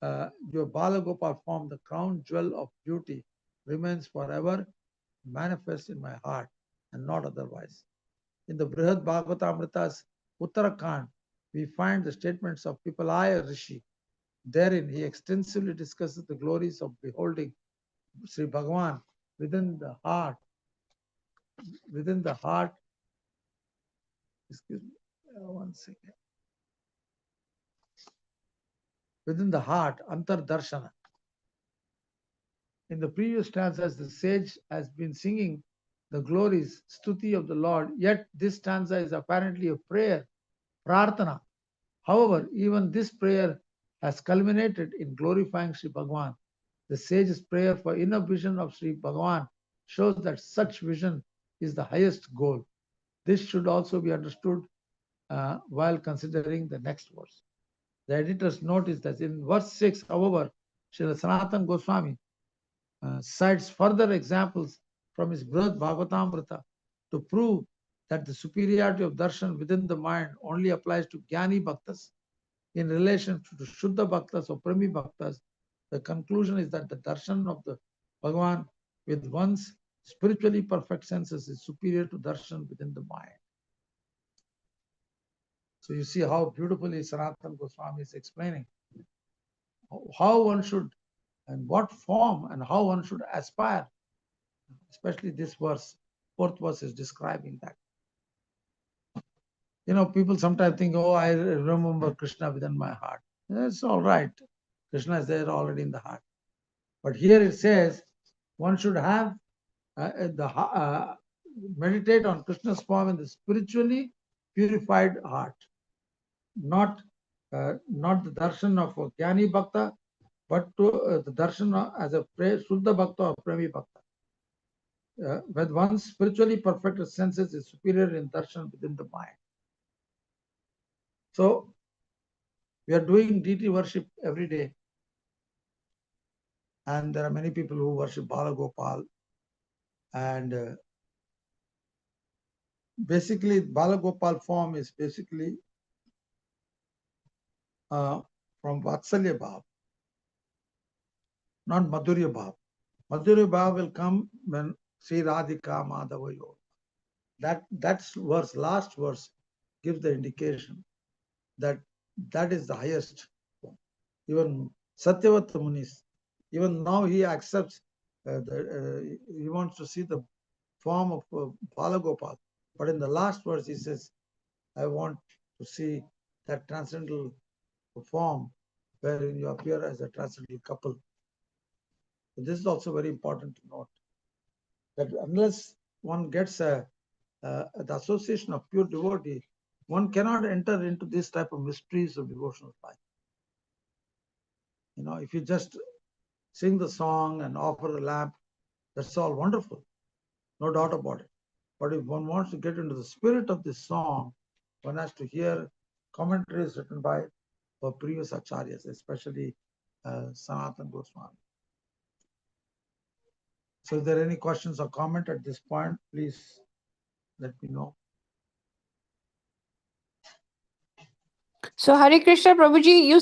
your Balagopal form, the crown jewel of beauty, remains forever manifest in my heart and not otherwise. In the Brihad Bhagavatamrita's Uttarakhand, we find the statements of Pipalaya Rishi. Therein, he extensively discusses the glories of beholding Sri Bhagavan within the heart, excuse me, one second, within the heart, Antar Darshana. In the previous stanzas, the sage has been singing the glories, stuti of the Lord, yet this stanza is apparently a prayer, prarthana. However, even this prayer has culminated in glorifying Sri Bhagavan. The sage's prayer for inner vision of Sri Bhagavan shows that such vision is the highest goal. This should also be understood while considering the next verse. The editor's note is that in verse 6, however, Srila Sanatana Goswami cites further examples from his Brihad Bhagavatamrita to prove that the superiority of darshan within the mind only applies to Jnani Bhaktas. In relation to Shuddha Bhaktas or Premi Bhaktas, the conclusion is that the darshan of the Bhagavan with one's spiritually perfect senses is superior to darshan within the mind. So you see how beautifully Sanatana Goswami is explaining how one should and what form and how one should aspire. Especially this verse, fourth verse is describing that. You know, people sometimes think, oh, I remember Krishna within my heart. That's all right. Krishna is there already in the heart. But here it says one should have meditate on Krishna's form in the spiritually purified heart, not the darshan of a Jnani Bhakta, but to the darshan as a Shuddha Bhakta or Premi Bhakta. When one's spiritually perfected senses is superior in darshan within the mind. So we are doing deity worship every day, and there are many people who worship Bala Gopal, and basically Bala Gopal form is basically from Vatsalya Bhav, not Madhurya Bhav. Madhurya Bhav will come when Sri Radhika Madhava Yoga. That's verse, last verse, gives the indication that that is the highest form. Even Satyavata Munis, even now he accepts, he wants to see the form of Bala Gopal. But in the last verse he says, I want to see that transcendental form wherein you appear as a transcendental couple. So this is also very important to note, that unless one gets the association of pure devotee, one cannot enter into this type of mysteries of devotional life. You know, if you just sing the song and offer the lamp, that's all wonderful, no doubt about it. But if one wants to get into the spirit of this song, one has to hear commentaries written by our previous acharyas, especially Sanatana Goswami. So if there are any questions or comment at this point, please let me know. So, Hare Krishna Prabhuji, you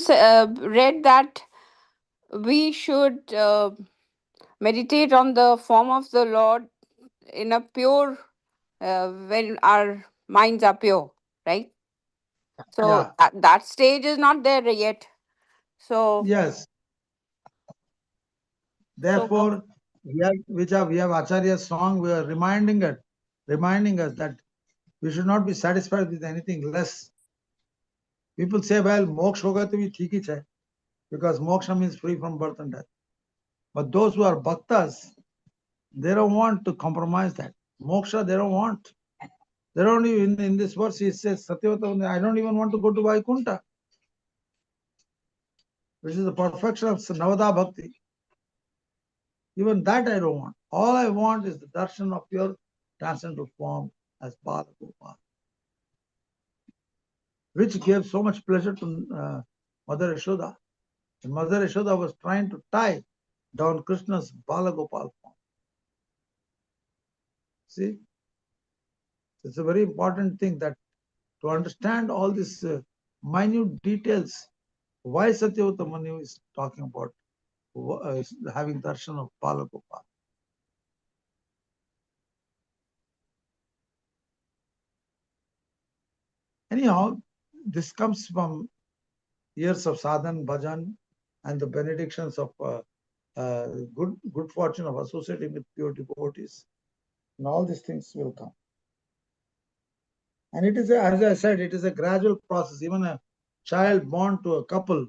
read that we should meditate on the form of the Lord in a pure, when our minds are pure, right? So, Yeah. that stage is not there yet. So, Yes. Therefore, we have Acharya's song. We are reminding us that we should not be satisfied with anything less. People say, well, moksha hoga to bhi theek hi hai, because moksha means free from birth and death. But those who are bhaktas, they don't want to compromise that. Moksha, they don't want. They don't even, in this verse, he says, Satyavata, I don't even want to go to Vaikunta, which is the perfection of Navada Bhakti. Even that I don't want. All I want is the darshan of pure transcendental form as Bala Gopal, which gave so much pleasure to Mother Yashoda. And Mother Yashoda was trying to tie down Krishna's Bala Gopal form. See? It's a very important thing that to understand all these minute details, why Satyavata Manu is talking about having darshan of Bala Gopal. Anyhow, this comes from years of sadhan, bhajan, and the benedictions of good fortune of associating with pure devotees. And all these things will come. And it is, as I said, it is a gradual process. Even a child born to a couple,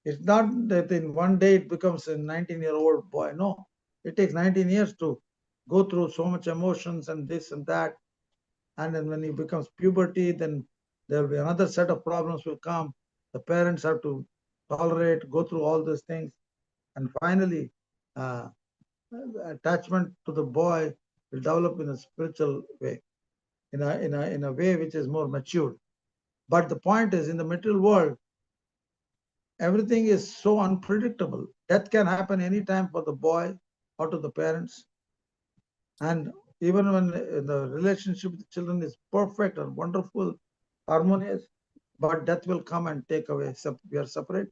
it's not that in one day it becomes a 19-year-old boy. No, it takes 19 years to go through so much emotions and this and that. And then when he becomes puberty, then there will be another set of problems will come. The parents have to tolerate, go through all those things. And finally, attachment to the boy will develop in a spiritual way, in a way which is more matured. But the point is, in the material world, everything is so unpredictable. Death can happen anytime for the boy or to the parents. And even when the relationship with the children is perfect and wonderful, harmonious, but death will come and take away. We are separate.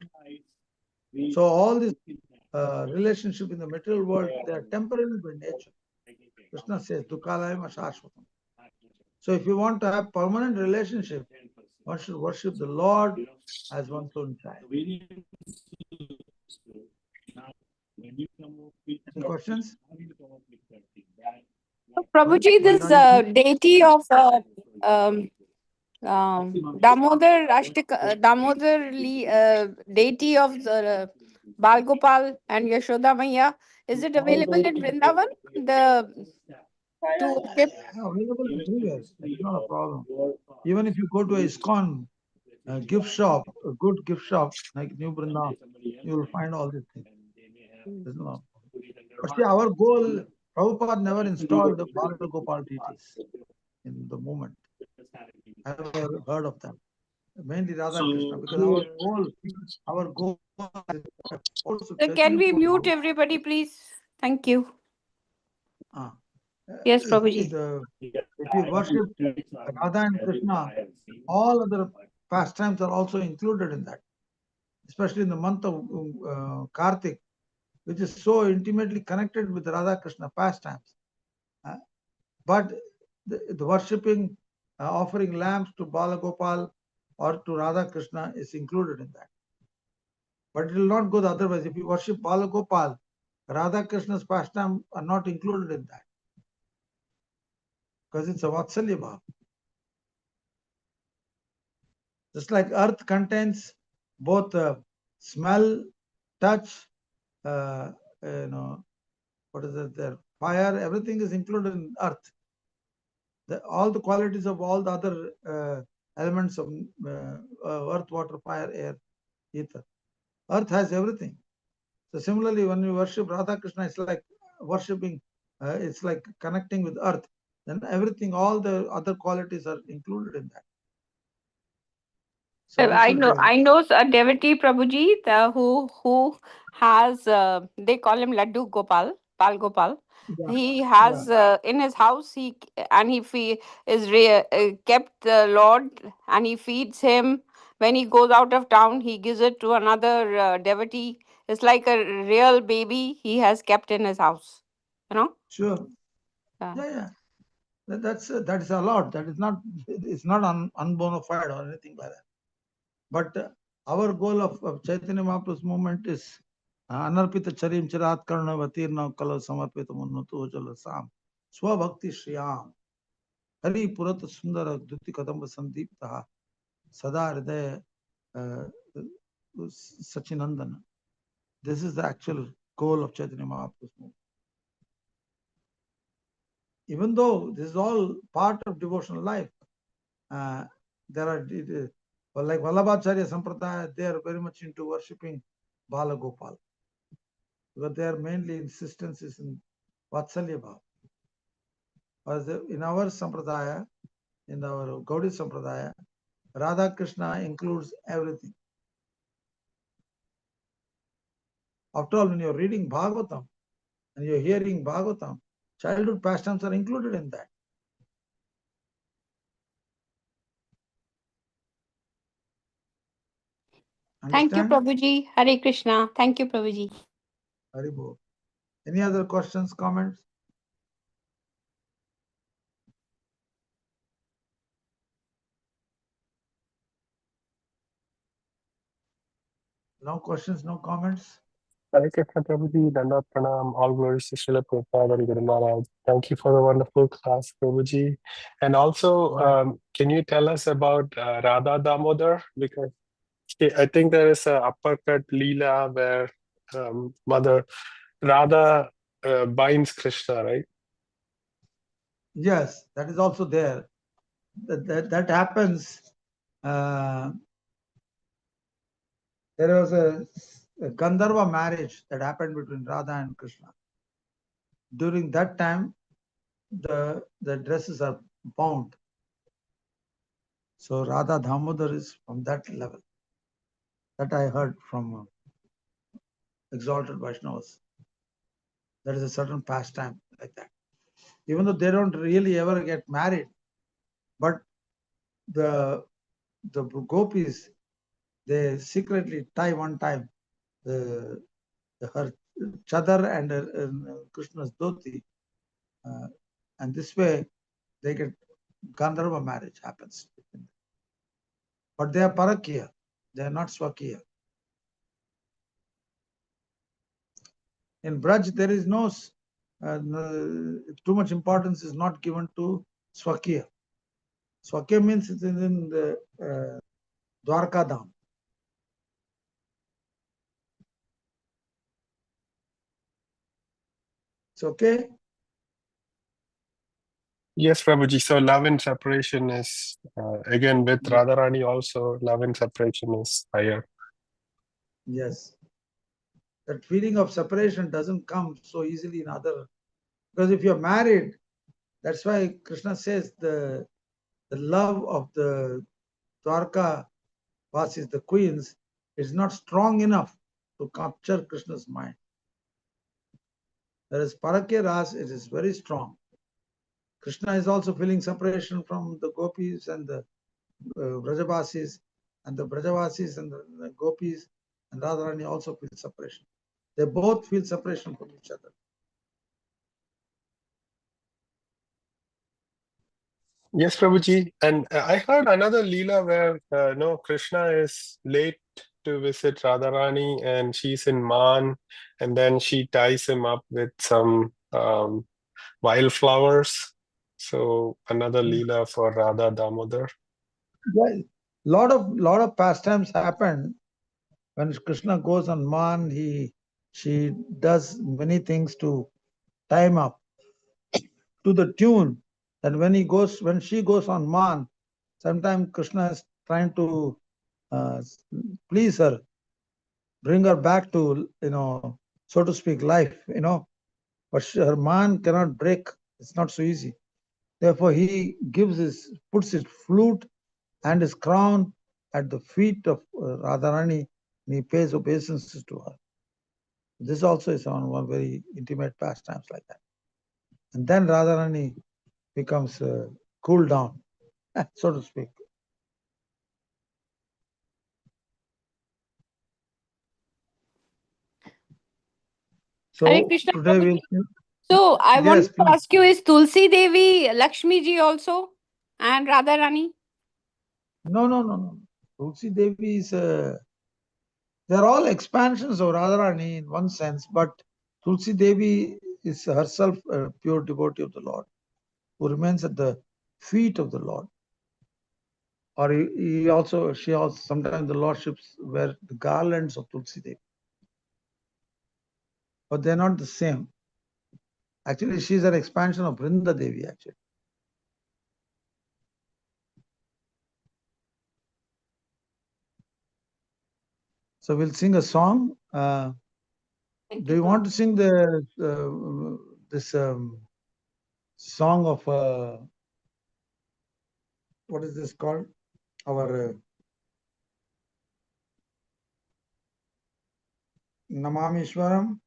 So all this relationship in the material world, they are temporary by nature. Krishna says, Dukhalayam Ashashvatam. So if you want to have permanent relationship, one should worship the Lord as one's own child. Any questions? Prabhuji, this deity of deity of Bal Gopal and Yashoda Maiya, is it available in Vrindavan? To worship? Available everywhere. It's not a problem. Even if you go to a ISKCON gift shop, a good gift shop like New Vrindavan, you will find all these things. There's no problem. But see, our goal, Prabhupada never installed the Bal Gopal deities in the movement. I have never heard of them. Mainly Radha Krishna, because our goal is also Can we mute everybody, please? Thank you. Yes, Prabhuji. If you worship Radha and Krishna, all other pastimes are also included in that, especially in the month of Kartik, which is so intimately connected with Radha Krishna pastimes. But the worshipping, offering lamps to Bala Gopal or to Radha Krishna is included in that. But it will not go the other way. If you worship Bala Gopal, Radha Krishna's pastime are not included in that, because it's a Vatsalya Bhav. Just like earth contains both smell, touch, what is it there? Fire, everything is included in earth. All the qualities of all the other elements of earth, water, fire, air, ether. Earth has everything. So similarly, when you worship Radha Krishna, it's like worshipping, it's like connecting with earth. Then everything, all the other qualities are included in that. So I know a devotee, Prabhuji, who has, they call him Laddu Gopal, Pal Gopal. Yeah. He has in his house, he is kept the Lord, and he feeds him. When he goes out of town, he gives it to another devotee. It's like a real baby he has kept in his house. You know? Sure. Yeah. That is allowed. That is not, it's not unbona fide or anything like that. But our goal of Chaitanya Mahaprabhu's movement is Anarpita Charim Chirat Karna Vatirna Kala Samarpita Munnutu Ujala Sam Swabhakti Shriyam Hari Purat Sundara Duti Kadamba Sandipta Sada Hridaya Sachinandana. This is the actual goal of Chaitanya Mahaprabhu's movement. Even though this is all part of devotional life, there are, like Vallabhacharya Sampradaya, they are very much into worshipping Bala Gopal, because their mainly insistence is in Vatsalya Bhav. As in our Sampradaya, in our Gaudiya Sampradaya, Radha Krishna includes everything. After all, when you're reading Bhagavatam and you're hearing Bhagavatam, childhood pastimes are included in that. Understand? Thank you, Prabhuji. Hare Krishna. Thank you, Prabhuji. Haribo. Any other questions, comments? No questions, no comments? Hare Krishna Prabhuji, Dandavat Pranam, all glories to Srila Prabhupada and Guru Maharaj. Thank you for the wonderful class, Prabhuji. And also, can you tell us about Radha Damodar? Because I think there is a uppercut Leela where Mother Radha binds Krishna, right? Yes, that is also there. That happens. There was a Gandharva marriage that happened between Radha and Krishna. During that time, the dresses are bound. So Radha Damodar is from that level. That I heard from exalted Vaishnavas. There is a certain pastime like that. Even though they don't really ever get married, but the gopis, they secretly tie one time her chadar and Krishna's dhoti, and this way they get Gandharva marriage happens. But they are Parakya, they are not Swakya. In Braj, there is no, too much importance is not given to Swakya. Swakya means it's in the Dwarka Dham. It's okay? Yes, Prabhuji. So love and separation is, again, with Radharani also, love and separation is higher. Yes. That feeling of separation doesn't come so easily in other, because if you're married, that's why Krishna says the love of the Dwarka Vasis, the queens, is not strong enough to capture Krishna's mind. Whereas Parakya Ras, it is very strong. Krishna is also feeling separation from the gopis and the Brajavasis, and the Brajavasis and the gopis and Radharani also feel separation. They both feel separation from each other. Yes, Prabhuji. And I heard another Leela where no, Krishna is late to visit Radharani and she's in Man, and then she ties him up with some wildflowers. So another Leela for Radha Damodar. Yeah, lot of pastimes happen when Krishna goes on Man. She does many things to time up to the tune that when she goes on Man, sometimes Krishna is trying to please her, bring her back to, so to speak, life, but her Man cannot break. It's not so easy. Therefore, he puts his flute and his crown at the feet of Radharani, and he pays obeisances to her. This also is one very intimate pastimes like that. And then Radharani becomes cooled down, so to speak. Hare So Krishna today Prabhuji. we'll. So I Yes, want to please. ask you, is Tulsi Devi Lakshmi ji also and Radharani? No. Tulsi Devi is they're all expansions of Radharani in one sense, but Tulsi Devi is herself a pure devotee of the Lord, who remains at the feet of the Lord. Or she also sometimes the lordships wear the garlands of Tulsi Devi, but they're not the same. Actually, she's an expansion of Vrinda Devi. Actually, so we'll sing a song. Do you want to sing this song of what is this called? Our Namamishwaram.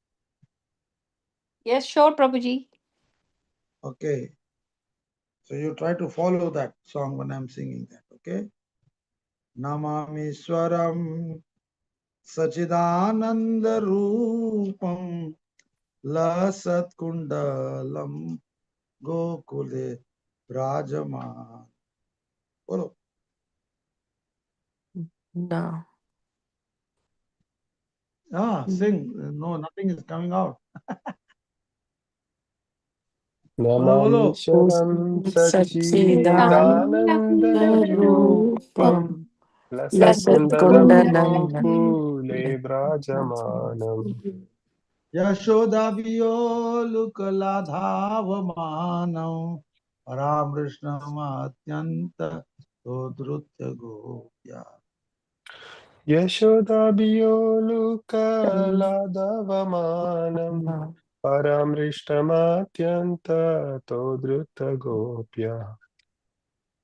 Yes, sure, Prabhuji. Okay. So you try to follow that song when I'm singing that, okay? Namamishwaram Sachidananda Rupam Lasat Kundalam Gokule Rajaman. Follow. No. Sing. No, nothing is coming out. Bolo. Namamishwaram Satchidanandrupam Sachidanandarupam Lasatkundalam Lasatkundalam Kule Brajamanam Yashodaviyolukaladhavamanam Paramrishnamatyanta Sodrutya Gopya. Yashodabiyolukaladavamanam Paramrishtamatyanta Todruta Gopya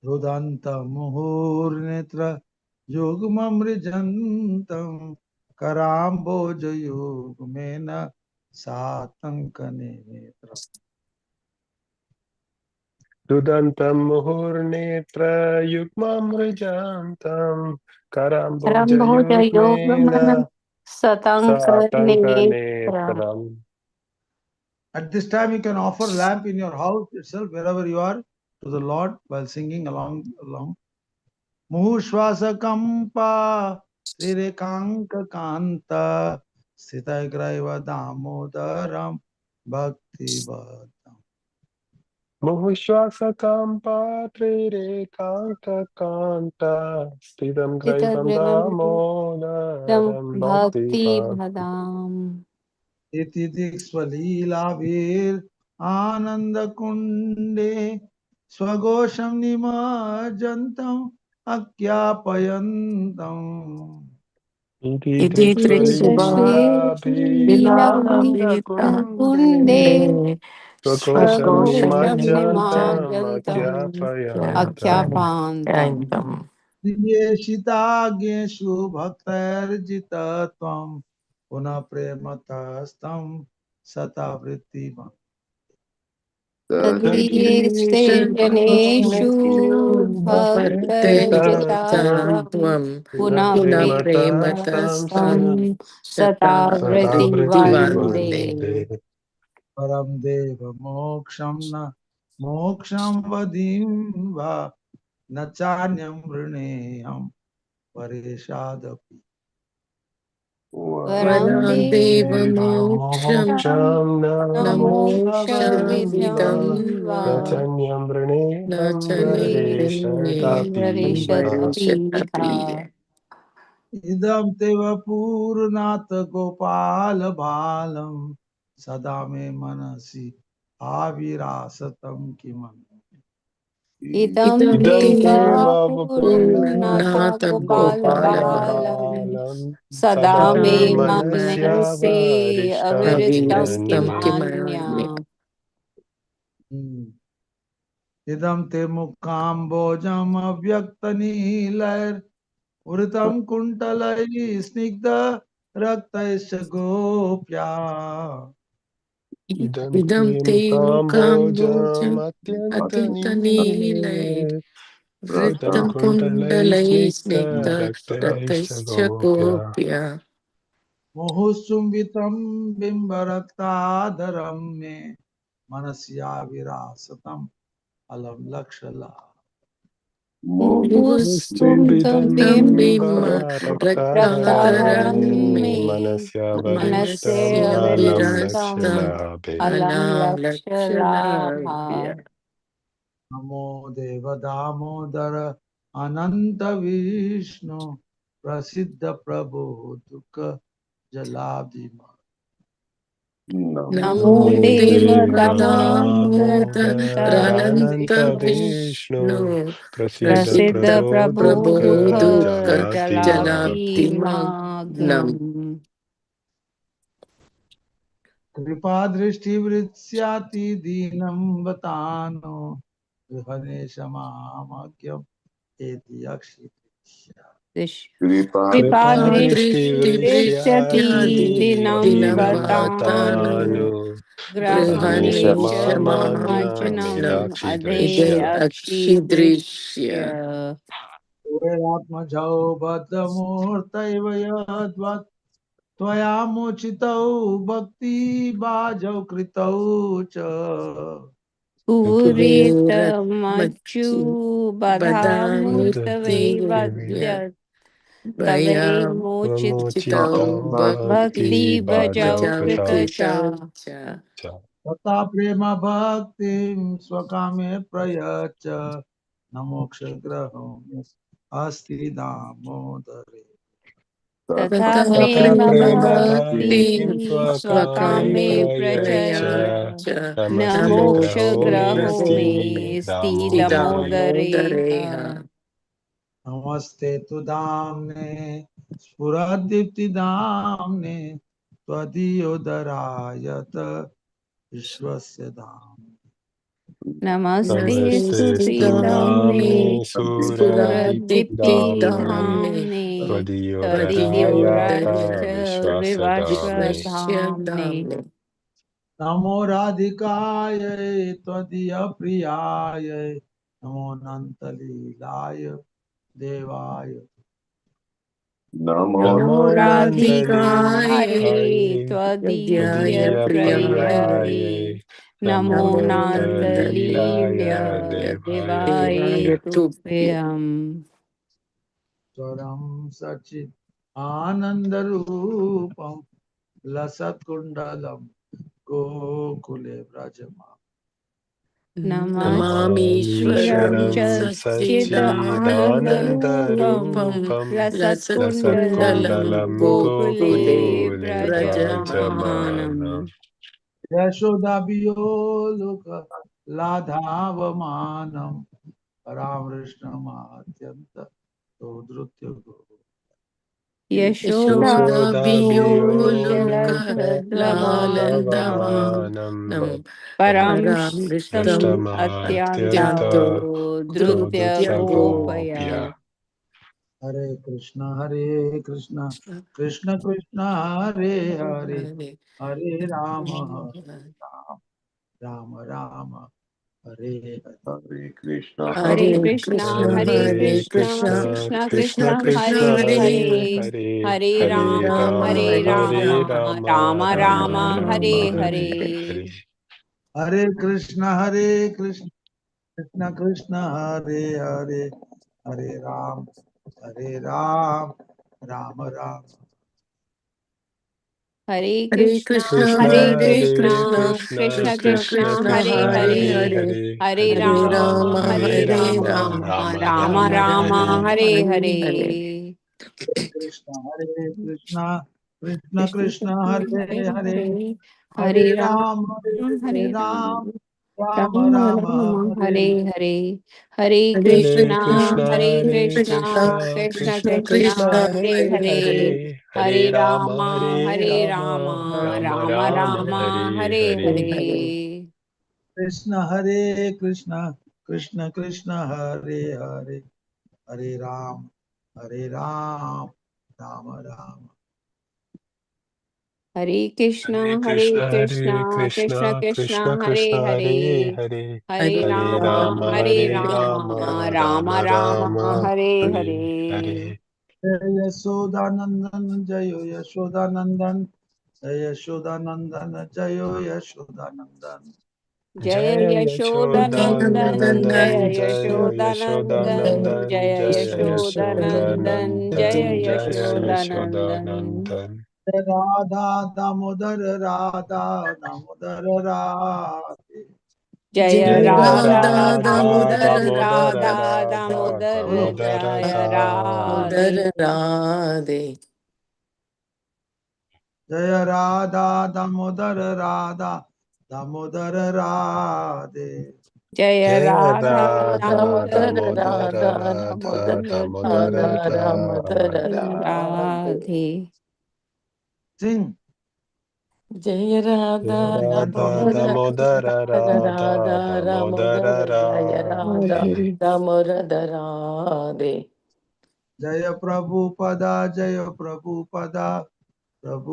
Rudanta Muhurnetra Yugmamrijantam Karambojayugmena Satankanetra. Dudantam Muhurnetra Yukmam Rijantam Karamboja Karamboja yogamana Yukmena Satanka satankarnetra. Netram. At this time, you can offer lamp in your house itself, wherever you are, to the Lord while singing along. Muhushvasa kampa srirekanka kanta sitagraiva damodaram bhakti bhaktam. Muhushwasakampa Trire Kanta Stidam Graivam Damodaram Bhakti Bhakti Bhakti. bhadam. Iti diksvalila ananda kunde swagosham nimajantam akyapayantam. Iti Idriksha Trishvalila Shri Bhirananda Kunde Kunde Swakosham Swakosham Nimajantam Nimajantam Akyapayantam. Akyapantam Divyeshitageshu bhaktairjita Puna prematastam satavritti. Tadriyeste Janeshu Bhaktarjitavam Bhaktarjitavam Puna Puna Prematastam Prematastam Satavriti Satavriti Vande. Vande. Param deva moksham na moksham vadim va nachanyam vrineyam parishadapi. Varamdeva Varadeva Moksham Moksham Namoksha Namokshavidam Vidham Va Nachanyam Vrineham Nachane Vrine Varishadapiha. Varishatapiha. Varishatapiya Idam teva purnat gopal balam sada me manasi avirasatam kiman. Idam Idam Idam te deva Vavapurnata purnata Purnata gopala Gopala balam Gopalabalam sada Sadame me Sadame Manasya manase aviritam Avirastam Varishtapiyanam. Kimaya kimanya. Idam te mukambojam avyaktanilai Uritam kuntalai snigdha raktaisya gopya. Idam Idam te te mukambojam mukambojam Atyantanile Atyantanile Vritam Vritam Kundalai Kundalai Snigdha Snigdha Raktaisya Rataischa Gopya. Gopya Mohussumvitam bimbaraktaadaram me manasya virasatam alam lakshala. Muhustum Muhustumvidam bim Tambima bimbaraktaadaram raktadharam Raktadaram me me manasya manase varishtam Manasya alam aviristam Virastam lakshalabe. alam Alam Lakshalabhya lakshalabha. Namo deva damodara ananta vishnu prasiddha prabhu dukha jalabhima. Namo Namo deva Deva damodar Damodarananta Damodarananta Vishnu Vishnu Vishnu Prasida Prasiddha Prasiddha Prabhu Prabhu Prabhu Dukha Dukha Dukha Jalabdima. Jalabdi Jalabdimagnam Magnam. Kripa drishti vritsyati dinam vatano Vihaneshamakyam eti akshitishya. Kripa Kripa drishti drishti drishyati vrishyati dinam Dinam dinam vatano Vatano vatanu grahanesha Grahaneshamamanyam Grihaneshamanyam nilakshi ade Ide drishya. akshi Akshidrishya drishya. Atmajao badamurtaiva yadvat Tvaya mochitau bhakti bhajau kritau cha. Purita Purit machu Machi badhamurta Badamurti Devi Vidya vaivadya तवे Vayam मोचितौ Chitau भक्ति Bhakti भजौ Bhajau कृत च। Kritau Cha. तथा प्रेम भक्तिं स्वकामे प्रयच्छ न मोक्षग्रहम् अस्ति दामोदरे। तथा Tata प्रेम Prema भक्ति भक्तिं Bhakti स्वकामे स्वकामे Swakame प्रयच्छ प्रचय Prayacha न नमस्ते Namo मोक्ष ग्रहो ग्रहो मेऽस्ति मे स्ति दामोदरे। दामोदरेह। Damodareha. नमस्ते तु दाम्ने स्फुरदीप्तिदाम्ने त्वदीयोदरायत विश्वस्य धाम। नमस्ते Namaste नमस्तेऽस्तु स्तुति नाम्ने धाम्ने Sudamne स्फुरदीप्ति सुरदीप्तिदाम्ने Spuradipti धाम्ने त्वदीयोदरायत त्वदीयोराय Tadiyodare विश्वसदाम्ने। विश्वधाम्ने। Vishwashyamdhamne. नमो राधिकायै त्वदीयप्रियायै नमो अनन्तलीलाय देवाय। Namo Namo Namo राधिकायै Namodadikaye त्वदीय Yadyaya प्रियायै त्वदीयप्रियायै Priyaye Namo Namo नान्तलील्य नान्तलीलाय दिवाय Devaya Tupti. तुभ्यम्। स्वरं सचित् आनन्दरूपं लसत्कुण्डलं गोकुले व्रजमानं। नमस्तेश्वरं नमामीश्वरं Namaमीश्वரம் च चिदानन्दरूपं सच्चिदानन्दरूपं सच्चिदानन्दरूपं रसत्कुण्डलं लसत्कुण्डलं लसत्कुण्डलं गोकुले गोकुले गोकुले व्रजमानम्। व्रजमानम्। यशोदाभियोलुक लाधावमानं रामकृष्णमाद्यन्त दोदृत्य यशोदाभियोलुकः यशोदाभियोलुकलब्धमानं लालन्दमानं लालन्दमानं परांष्टम् परामृष्टम् अत्यन्तो दृष्टमाद्यन्त अत्यन्तो धृत्य धृत्य गोपय। गोप्य। गोप्य हरे कृष्ण कृष्ण कृष्ण हरे हरे हरे राम राम राम हरे हरे। Hare Krishna, हरे Hare Hare Krishna Krishna, Krishna Hare Hare Hare Krishna Krishna Krishna Krishna Krishna Krishna Krishna Krishna हरे Krishna हरे हरे Hare हरे हरे हरे राम राम हरे Hare हरे राम राम Rama राम राम राम Rama हरे राम Rama हरे। हरे हरे। हरे कृष्ण कृष्ण कृष्ण हरे हरे हरे राम राम राम। हरे Hare कृष्णा Krishna कृष्ण हरे Hare कृष्णा हरे Krishna Krishna Krishna Krishna Krishna Krishna Krishna हरे कृष्ण हरे Hare हरे Hare Hare Hare Hare Hare Ram Ram Rama Hare Hare Hare Ram Ram Rama Ram Ram Ram Rama Ram हरे Rama Hare Hare. हरे। Hare Hare हरे कृष्ण कृष्ण कृष्ण कृष्ण हरे हरे हरे हरे हरे हरे राम हरे हरे राम राम राम राम राम राम हरे हरे हरे। हरे। हरे Hare हरे Krishna Krishna Hare Hare Hare Krishna Krishna Krishna Krishna Krishna Krishna Krishna Krishna Krishna Hare Hare Hare. Hare हरे Hare Hare Hare Ram Ram Ram Ram Ram Ram Hare Hare Hare. हरे। कृष्ण कृष्ण कृष्ण हरे हरे हरे राम राम राम। हरे कृष्णा हरे कृष्ण कृष्ण कृष्णा कृष्ण हरे Krishna Hare Hare Hare Hare Hare Hare Hare Ram Ram Ram Ram Ram Ram Hare Hare Hare. हरे। जय यशोदानंदन जय यशोदानंदन जय यशोदानंदन जय यशोदानंदन। जय जय यशोदानंदन यशोदानंदन जय जय यशोदानंदन यशोदानंदन जय जय यशोदानंदन जय यशोदानंदन जय यशोदानंदन। यशोदानंदन। राधा दामोदर राधे। जय Jai जय Radha Radha Radha Damodar Damodar Damodar Radha Radha Radha Damodar Damodar जय राधे। राधे। Damodar Radhe जय राधा दामोदर राधे। जय जय Radha Radha Damodar Damodar Damodar Radha Radha Damodar Damodar Radha Damodar Radhe. Radhe. Radhe Singh Jai जय Radha Radha Damodar Damodar Radha Radha Damodar Damodar Jai Radhe. Radha Damodar Radhe जय प्रभुपदा जय प्रभुपदा। जय जय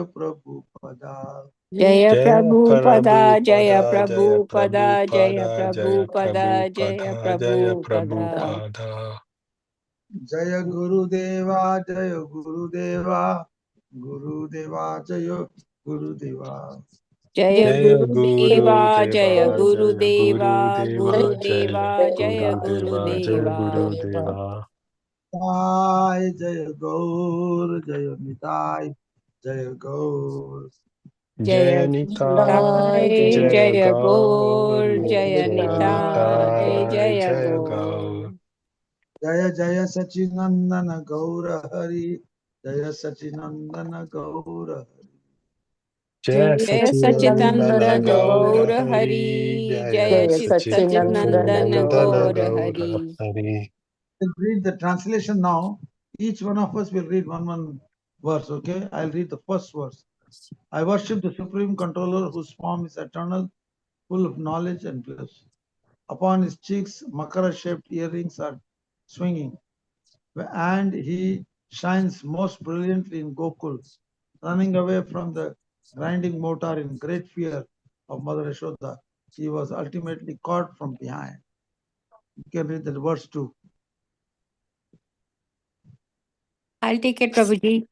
प्रभुपदा जय प्रभुपदा जय प्रभुपदा जय प्रभुपदा जय प्रभुपदा जय प्रभुपदा जय प्रभुपदा। प्रभुपदा। जय गुरुदेवा जय गुरुदेवा। जय जय गुरुदेवा गुरुदेवा जय जय गुरुदेवा गुरुदेवा गुरुदेवा जय जय गुरुदेवा जय गुरुदेवा। गुरुदेवा। Nitai, Jaya Gaur, Jaya Nitai, Jaya Gaur. Jaya Jaya Nitai, Nitai, Jaya Jaya Gaur, Gaur, Jaya Jaya Nitai, Nitai, Jaya Jaya Gaur. Gaur. Jaya Jaya Sachinandana Gaura Hari, Jaya Sachinandana Gaura Hari. Jaya Jaya Sachinandana Sachitandana Gaura Gaura Hari, Hari, Jaya Jaya Jaya Sachinandana Sachitandana Sachinandana Gaura Gauri. Gaura Hari. Hari. We'll read the translation now. Each one of us will read one verse, okay? I'll read the first verse. I worship the Supreme Controller whose form is eternal, full of knowledge and bliss. Upon his cheeks, makara-shaped earrings are swinging, and he shines most brilliantly in Gokul, running away from the grinding motor in great fear of Mother Yashoda. He was ultimately caught from behind. You can read the verse too. I'll take it, Prabhuji.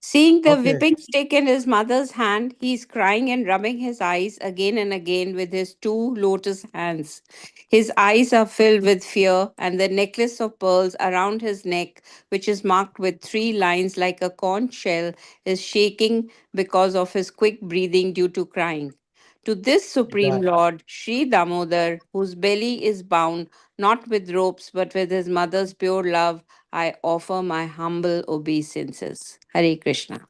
Seeing the Okay. whipping stick in his mother's hand, he is crying and rubbing his eyes again and again with his two lotus hands. His eyes are filled with fear, and the necklace of pearls around his neck, which is marked with three lines like a conch shell, is shaking because of his quick breathing due to crying. To this Supreme That. Lord, Sri Damodar, whose belly is bound not with ropes but with his mother's pure love, I offer my humble obeisances. Hare Krishna.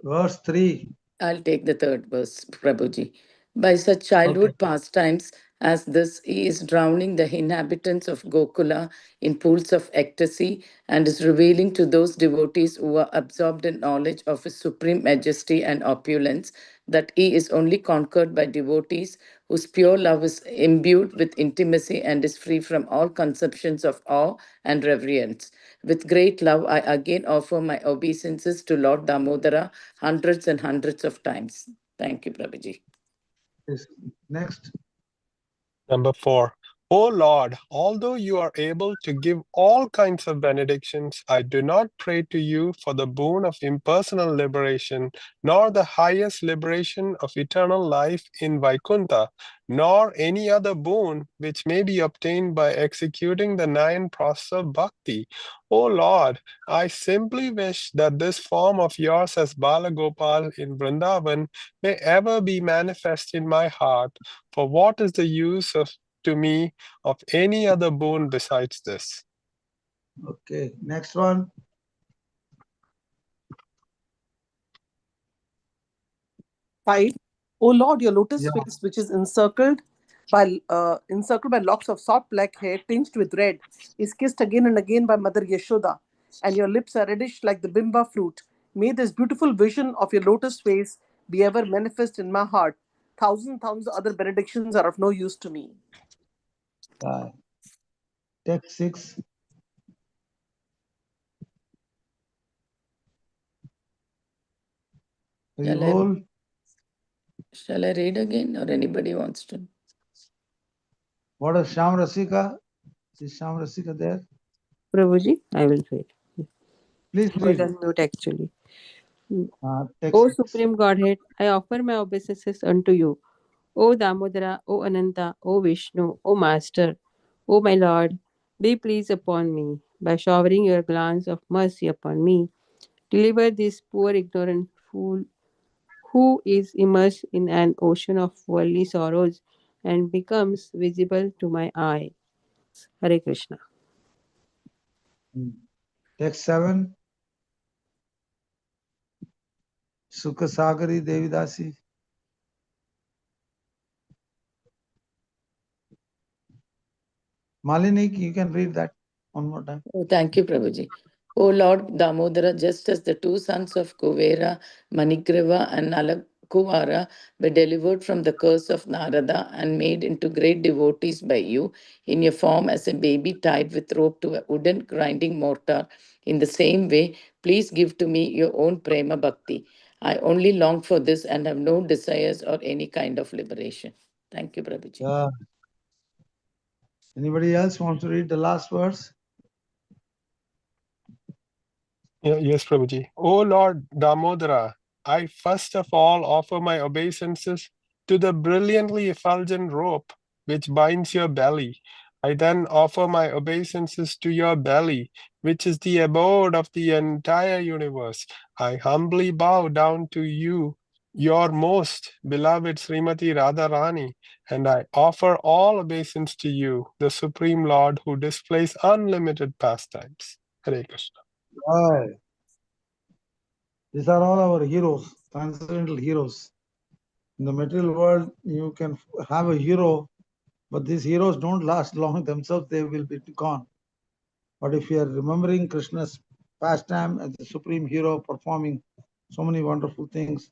Verse 3. I'll take the third verse, Prabhuji. By such Okay. childhood pastimes as this, he is drowning the inhabitants of Gokula in pools of ecstasy and is revealing to those devotees who are absorbed in knowledge of his supreme majesty and opulence that he is only conquered by devotees whose pure love is imbued with intimacy and is free from all conceptions of awe and reverence. With great love, I again offer my obeisances to Lord Damodara hundreds and hundreds of times. Thank you, Prabhuji. Next. Number 4. O Lord, although you are able to give all kinds of benedictions, I do not pray to you for the boon of impersonal liberation, nor the highest liberation of eternal life in Vaikuntha, nor any other boon which may be obtained by executing the 9 processes of bhakti. O Lord, I simply wish that this form of yours as Balagopal in Vrindavan may ever be manifest in my heart. For what is the use to me of any other boon besides this? Okay. Next one. 5. O Lord, your lotus Yeah. face, which is encircled by locks of soft black hair tinged with red, is kissed again and again by Mother Yashoda, and your lips are reddish like the bimba fruit. May this beautiful vision of your lotus face be ever manifest in my heart. Thousands of other benedictions are of no use to me. Text 6. Shall I read again or anybody wants to? What is Sham Rasika? Is Sham Rasika there? Prabhuji, I will read. Please I was read. on mute actually. Text O 6. Supreme Godhead, I offer my obeisances unto you. O Damodara, O Ananta, O Vishnu, O Master, O my Lord, be pleased upon me by showering your glance of mercy upon me. Deliver this poor ignorant fool who is immersed in an ocean of worldly sorrows and becomes visible to my eye. Hare Krishna. Text 7. Sukasagari Devidasi. Malini, you can read that one more time. Oh, thank you, Prabhuji. O Lord Damodara, just as the 2 sons of Kuvera, Manigrava and Nalakuvara were delivered from the curse of Narada and made into great devotees by you in your form as a baby tied with rope to a wooden grinding mortar, in the same way, please give to me your own prema bhakti. I only long for this and have no desires or any kind of liberation. Thank you, Prabhuji. Anybody else wants to read the last verse? Yes, Prabhuji. O Lord Damodara, I first of all offer my obeisances to the brilliantly effulgent rope which binds your belly. I then offer my obeisances to your belly, which is the abode of the entire universe. I humbly bow down to you, your most beloved Srimati Radharani, and I offer all obeisance to you, the Supreme Lord who displays unlimited pastimes. Hare Krishna. Right. These are all our heroes, transcendental heroes. In the material world, you can have a hero, but these heroes don't last long themselves, they will be gone. But if you are remembering Krishna's pastime as the supreme hero performing so many wonderful things,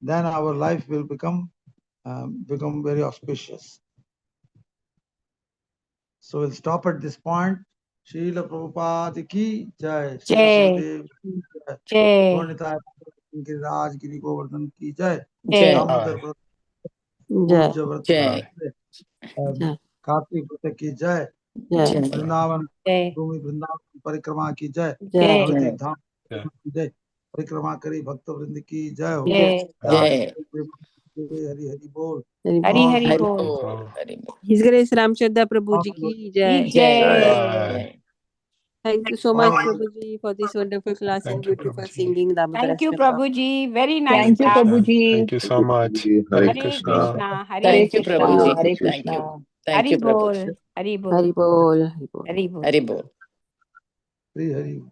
then our life will become very auspicious. So we'll stop at this point. Srila Prabhupada ki jai. Srila Gurudev ki jai. Gaurnitai Giriraj Giri Govardhan ki jai. Damodar Purja Vrat Jai. Kartik Vrata ki jai. Jai. Vrindavan Jai. Bhumi Vrindavan Parikrama ki jai. Jai. Navadip Dham ki jai. Parikrama kari Bhakta Vrind ki jai ho. Jai. Jai. Hari Hari Bol. Hari Hari Hari Bol. Bol. Hari Bol. His Grace Ramchandra Prabhuji ki jai. Jai. Thank you so much, Prabhuji, for this wonderful class and Thank you, beautiful Prabhuji. singing Damodar Thank you, Ashtakam. Prabhuji. Very nice. Thank you, class. Prabhuji. Thank you so much. Hare Hare Krishna. Krishna. Hare Thank you, Krishna. Prabhuji. Hare Thank Krishna. you. Thank Hari you, Bol. Prabhuji. Hari Bol. Hari Bol. Hari Bol. Hari Bol. Hari Bol. Hari Hari.